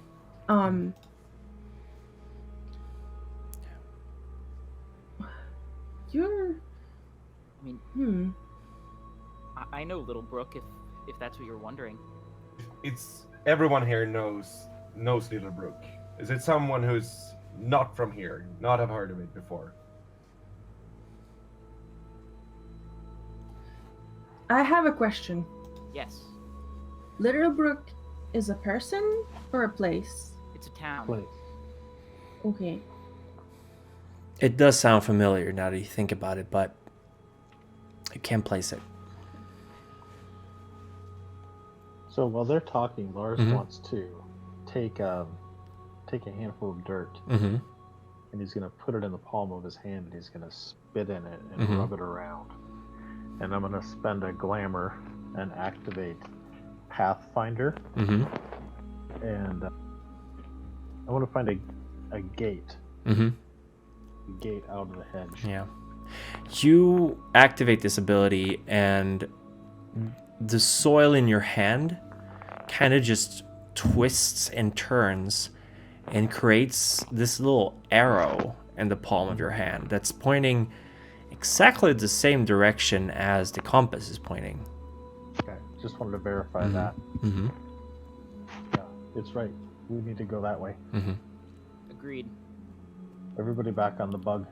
You're. I mean, I know Littlebrook, if that's what you're wondering. It's everyone here knows Littlebrook. Is it someone who's not from here, not have heard of it before? I have a question. Yes, Littlebrook is a person or a place? it's a town. Place. Okay. It does sound familiar now that you think about it, but I can't place it. So while they're talking, Lars Mhm. wants to take a handful of dirt, Mm-hmm. and he's going to put it in the palm of his hand, and he's going to spit in it and Mhm. rub it around. And I'm going to spend a glamour and activate Pathfinder, Mm-hmm. and I want to find a gate. Mm-hmm. Gate out of the hedge. Yeah. You activate this ability, and the soil in your hand kind of just twists and turns and creates this little arrow in the palm of your hand that's pointing exactly the same direction as the compass is pointing. Okay, just wanted to verify that. Mm-hmm. Yeah, it's right. We need to go that way. Mm-hmm. Agreed. Everybody back on the bug.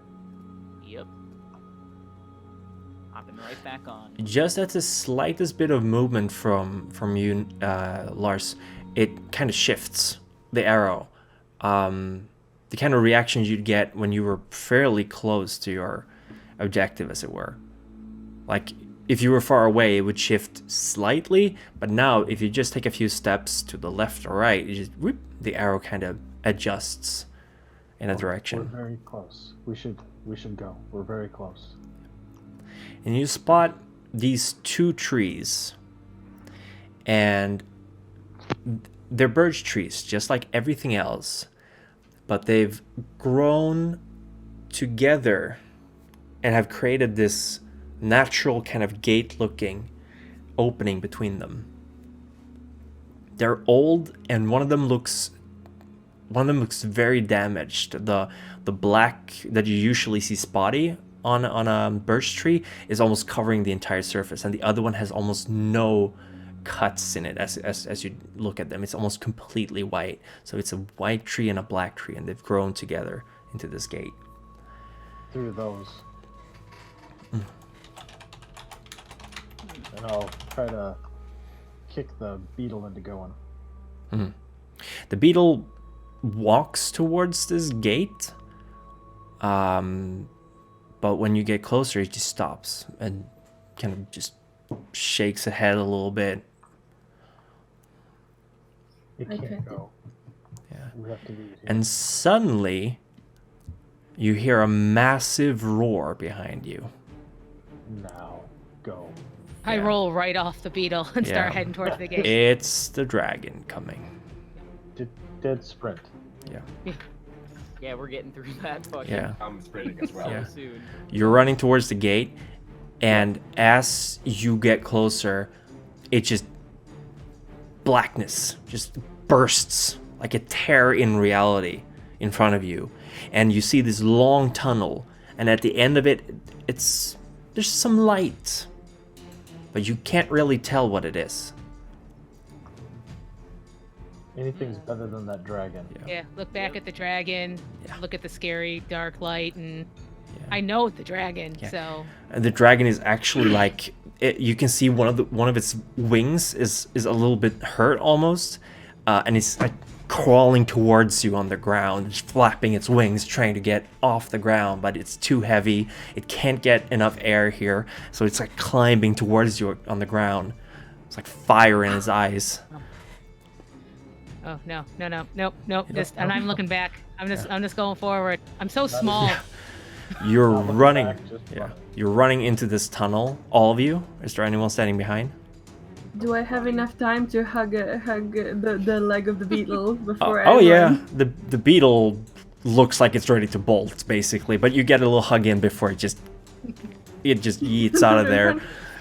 Yep. Hopping right back on. Just at the slightest bit of movement from you, Lars, it kind of shifts the arrow. The kind of reactions you'd get when you were fairly close to your objective, as it were. Like, if you were far away, it would shift slightly, but now if you just take a few steps to the left or right, you just whoop, the arrow kind of adjusts in a direction. We're very close. We should go. We're very close. And you spot these two trees, and they're birch trees, just like everything else, but they've grown together and have created this natural kind of gate-looking opening between them. They're old, and one of them looks very damaged. The black that you usually see spotty on a birch tree is almost covering the entire surface, and the other one has almost no cuts in it as you look at them. It's almost completely white. So it's a white tree and a black tree, and they've grown together into this gate. Through those. And I'll try to kick the beetle into going. Mm-hmm. The beetle walks towards this gate, but when you get closer, it just stops and kind of just shakes its head a little bit. It Okay. can't go. Yeah. We have to leave it here. And suddenly, you hear a massive roar behind you. Now, go. I Yeah. roll right off the beetle and Yeah. start heading towards the gate. It's the dragon coming. Dead sprint. Yeah. Yeah, we're getting through that fucking Yeah. I'm sprinting as well. Yeah. soon. You're running towards the gate, and as you get closer, it just blackness just bursts like a tear in reality in front of you, and you see this long tunnel, and at the end of it, there's some light, but you can't really tell what it is. Anything's better than that dragon. Yeah, look back at the dragon, Yeah. look at the scary dark light, and Yeah. I know the dragon, Yeah. so And the dragon is actually like you can see one of its wings is a little bit hurt almost, and it's like crawling towards you on the ground, just flapping its wings, trying to get off the ground, but it's too heavy. It can't get enough air here, so it's like climbing towards you on the ground. It's like fire in its eyes. Oh no. Just and I'm looking back. I'm just going forward. I'm so small. You're running. Back, just run. You're running into this tunnel. All of you. Is there anyone standing behind? Do I have enough time to hug the leg of the beetle before I Oh run? yeah. The beetle looks like it's ready to bolt, basically, but you get a little hug in before it just yeets out of there.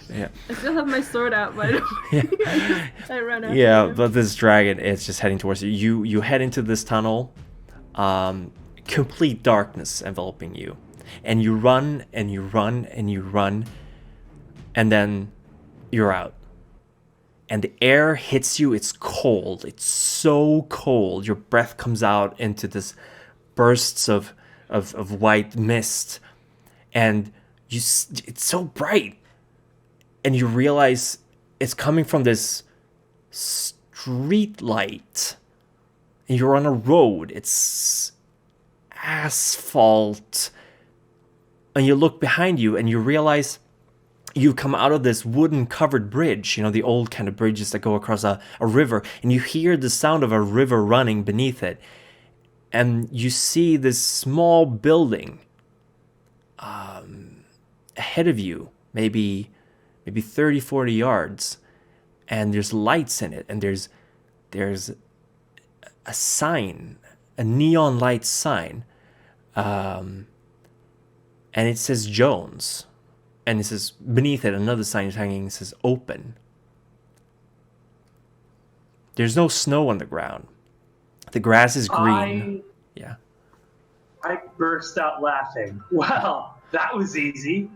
Yeah. I still have my sword out, by the way. I run after Yeah, him. but this dragon is just heading towards you. You head into this tunnel, complete darkness enveloping you, and you run and you run and you run, and then you're out. And the air hits you. It's cold. It's so cold. Your breath comes out into this bursts of white mist, and it's so bright. And you realize it's coming from this street light. And you're on a road. It's asphalt. And you look behind you and you realize you come out of this wooden covered bridge. You know, the old kind of bridges that go across a river. And you hear the sound of a river running beneath it. And you see this small building ahead of you. Maybe 30, 40 yards, and there's lights in it, and there's a sign, a neon light sign, and it says Jones, and it says beneath it another sign is hanging. It says open. There's no snow on the ground. The grass is green. I burst out laughing. Wow, that was easy.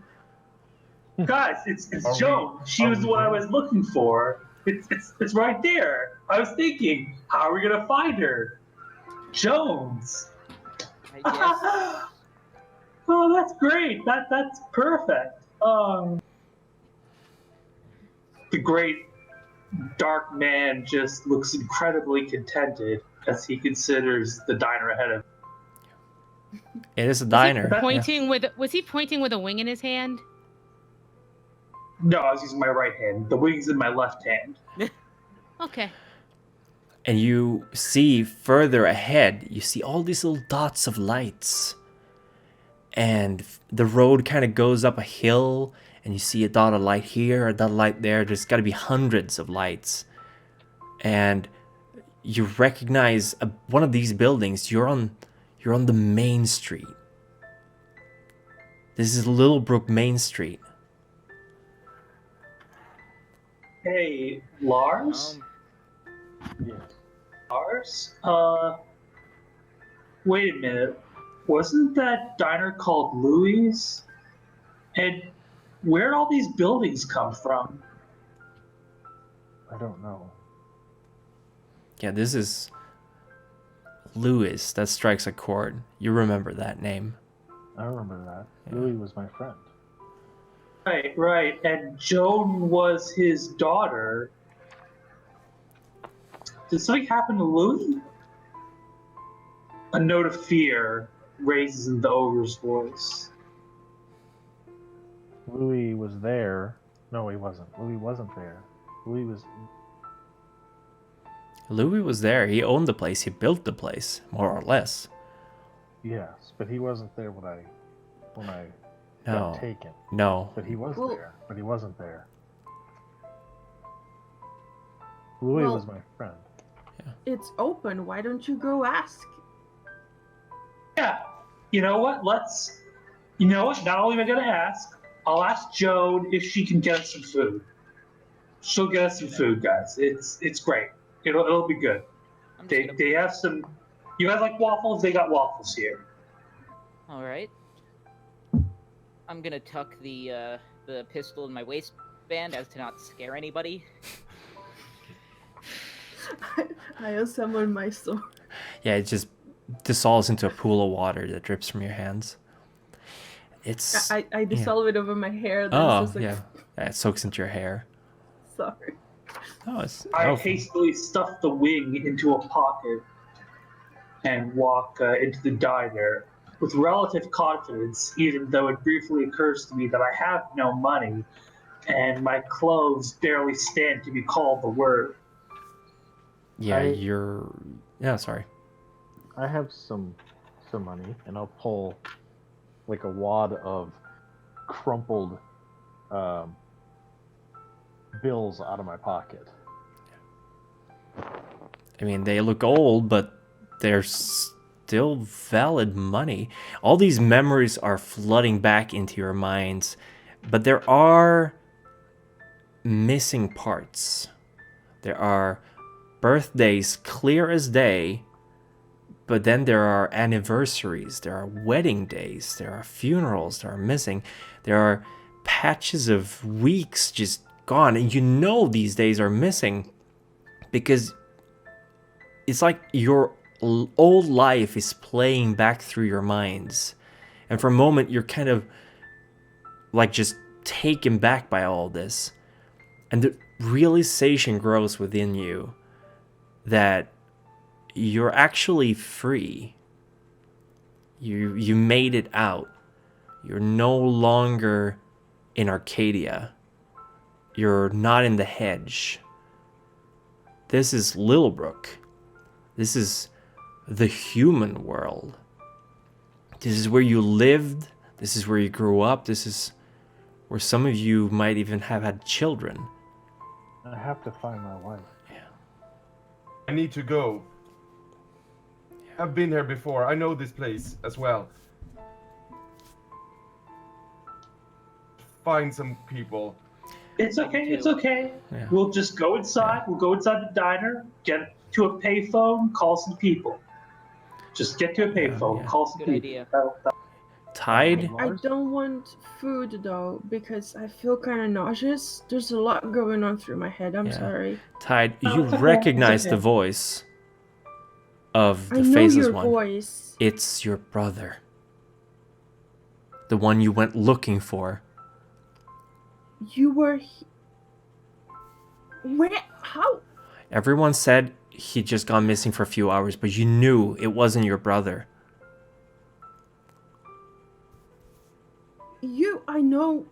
Guys, it's Joan. She was the one I was looking for. It's right there. I was thinking, how are we gonna find her? Jones. I guess. Oh, that's great. That's perfect. The great dark man just looks incredibly contented as he considers the diner ahead of him. It is a diner. Was he pointing with a wing in his hand? No, I was using my right hand. The wing's in my left hand. Okay. And you see further ahead, you see all these little dots of lights. And the road kind of goes up a hill, and you see a dot of light here, a dot of light there. There's got to be hundreds of lights. And you recognize one of these buildings. You're on the main street. This is Littlebrook Main Street. Hey, Lars? Yes. Lars? Wait a minute. Wasn't that diner called Louis? And where'd all these buildings come from? I don't know. Yeah, this is Louis. That strikes a chord. You remember that name. I remember that. Yeah. Louis was my friend. Right. And Joan was his daughter. Did something happen to Louis? A note of fear raises in the ogre's voice. Louis was there. No, he wasn't. Louis wasn't there. Louis was there. He owned the place. He built the place, more or less. Yes, but he wasn't there when I No. got taken. No. But he was Well- there. But he wasn't there. Louis Well- was my friend. It's open. Why don't you go ask? Yeah. You know what? Not only am I going to ask, I'll ask Joan if she can get us some food. She'll get us some food, guys. It's great. It'll be good. I'm just gonna- They have some. You guys like waffles? They got waffles here. All right. I'm gonna tuck the pistol in my waistband as to not scare anybody. I assemble my sword. Yeah, it just dissolves into a pool of water that drips from your hands. It's I dissolve it over my hair. Then oh it's just like, yeah, it soaks into your hair. Sorry. Oh, it's I hastily stuffed the wing into a pocket and walk into the diner with relative confidence, even though it briefly occurs to me that I have no money and my clothes barely stand to be called the word. Yeah, Yeah, sorry. I have some money, and I'll pull like a wad of crumpled bills out of my pocket. I mean, they look old, but they're still valid money. All these memories are flooding back into your minds, but there are missing parts. There are birthdays clear as day, but then there are anniversaries, there are wedding days, there are funerals that are missing, there are patches of weeks just gone, and you know these days are missing because it's like your old life is playing back through your minds, and for a moment you're kind of like just taken back by all this, and the realization grows within you that you're actually free. You made it out. You're no longer in Arcadia. You're not in the Hedge. This is Littlebrook. This is the human world. This is where you lived. This is where you grew up. This is where some of you might even have had children. I have to find my wife. Yeah. I need to go. I've been here before. I know this place as well. Find some people. It's okay, it's okay. Yeah. We'll just go inside. We'll go inside the diner, get to a payphone, call some people. Just get to a payphone, call some Good people. idea. Tyde? I don't want food though, because I feel kind of nauseous. There's a lot going on through my head. I'm Yeah. sorry. Tyde, Oh, you it's okay, recognize it's the okay. voice of I the know faceless your one. voice. It's your brother. The one you went looking for. You were. Where? How? Everyone said he'd just gone missing for a few hours, but you knew it wasn't your brother. You? I know.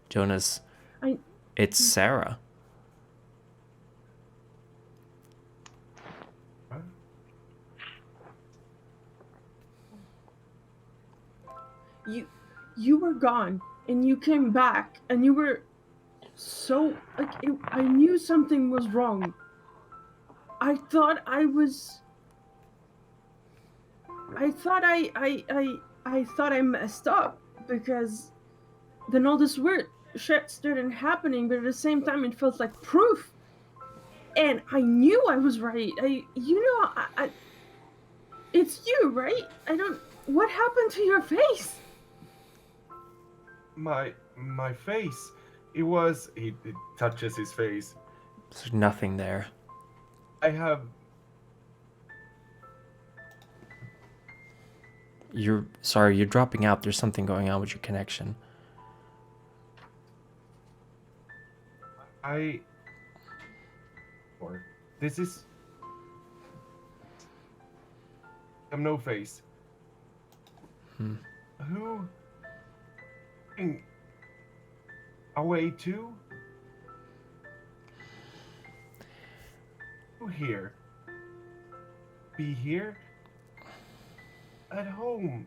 Jonas, I- it's Sarah. You were gone, and you came back, and you were so like I knew something was wrong. I thought I was. I thought I thought I messed up because then all this weird shit started happening, but at the same time it felt like proof. And I knew I was right. I it's you, right? What happened to your face? My face. It was. He touches his face. There's nothing there. I have. You're dropping out. There's something going on with your connection. This is. I have no face. Who? Away too? Who here? Be here? At home?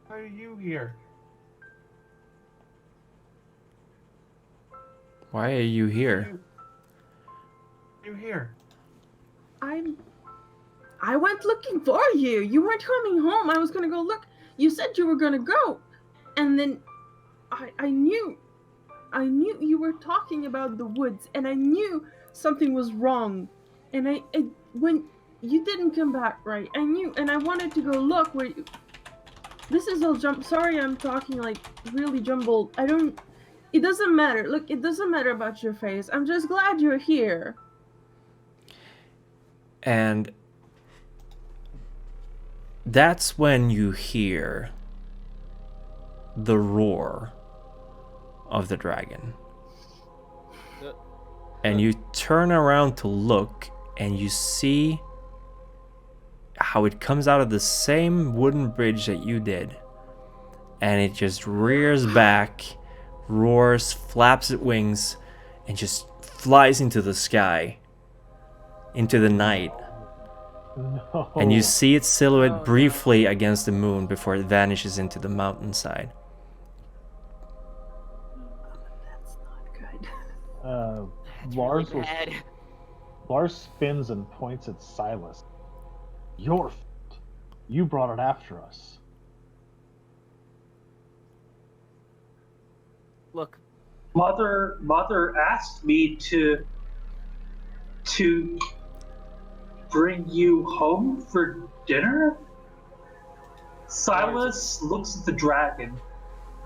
Why are you here? Why are you here? You here? I went looking for you. You weren't coming home. I was gonna go look. You said you were gonna go, and then I knew you were talking about the woods, and I knew something was wrong. And when you didn't come back, right? I knew, and I wanted to go look where. This is all Sorry, I'm talking like really jumbled. It doesn't matter. Look, it doesn't matter about your face. I'm just glad you're here. And that's when you hear the roar of the dragon. and you turn around to look, and you see how it comes out of the same wooden bridge that you did. And it just rears back, roars, flaps its wings, and just flies into the sky, into the night. No. And you see its silhouette briefly against the moon before it vanishes into the mountainside. That's not good. That's Lars really bad. Lars spins and points at Silas. Your fault. You brought it after us. Look, Mother asked me to bring you home for dinner? Silas looks at the dragon,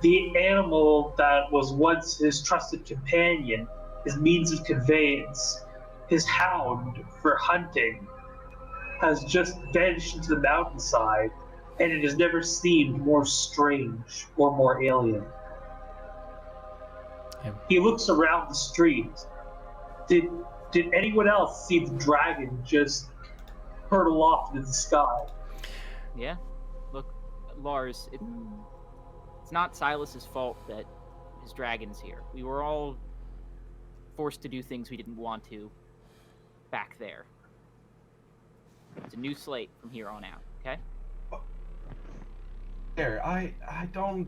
the animal that was once his trusted companion, his means of conveyance, his hound for hunting, has just vanished into the mountainside, and it has never seemed more strange or more alien. He looks around the street. Did anyone else see the dragon just hurtle off into the sky? yeah. Look, Lars, it's not Silas's fault that his dragon's here. We were all forced to do things we didn't want to back there. It's a new slate from here on out, okay? There, I don't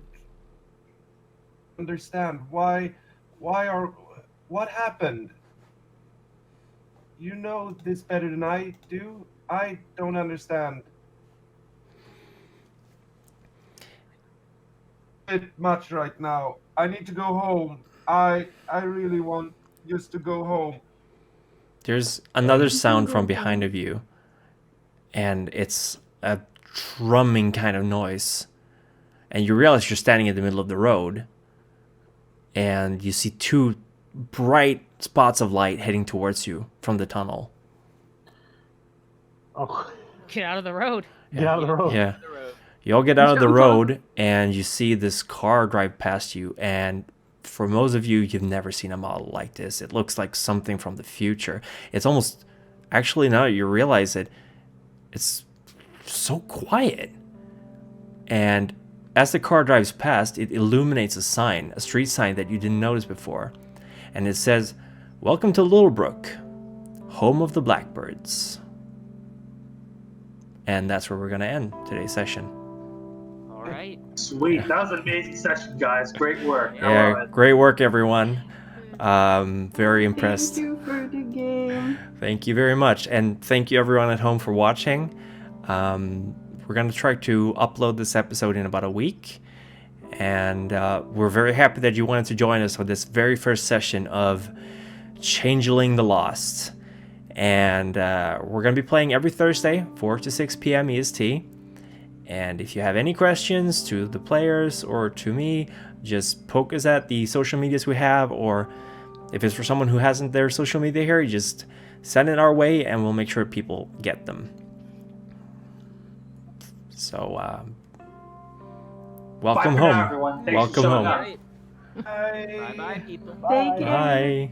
understand what happened? You know this better than I do. I don't understand. Bit much right now. I need to go home. I really want just to go home. There's another sound from behind of you, and it's a drumming kind of noise. And you realize you're standing in the middle of the road, and you see two bright spots of light heading towards you from the tunnel. Oh, Get out of the road. get out of the road. Yeah. You all get out of the road, and you see this car drive past you, and for most of you, you've never seen a model like this. It looks like something from the future. It's almost, actually, now you realize it, it's so quiet. And as the car drives past, it illuminates a sign, a street sign that you didn't notice before. And it says, "Welcome to Littlebrook, home of the blackbirds." And that's where we're going to end today's session. All right. Sweet, that was an amazing session, guys. Great work. I love Yeah, it. great work, everyone. Very impressed. Thank you for the game. Thank you very much. And thank you, everyone at home, for watching. We're going to try to upload this episode in about a week. And we're very happy that you wanted to join us for this very first session of Changeling the Lost. And we're going to be playing every Thursday, 4 to 6 p.m. EST. And if you have any questions to the players or to me, just poke us at the social medias we have. Or if it's for someone who hasn't their social media here, just send it our way and we'll make sure people get them. So, welcome Bye for home. now, everyone. Thanks Welcome for showing home. up. All right. Bye. Bye-bye, people. Take care. Bye.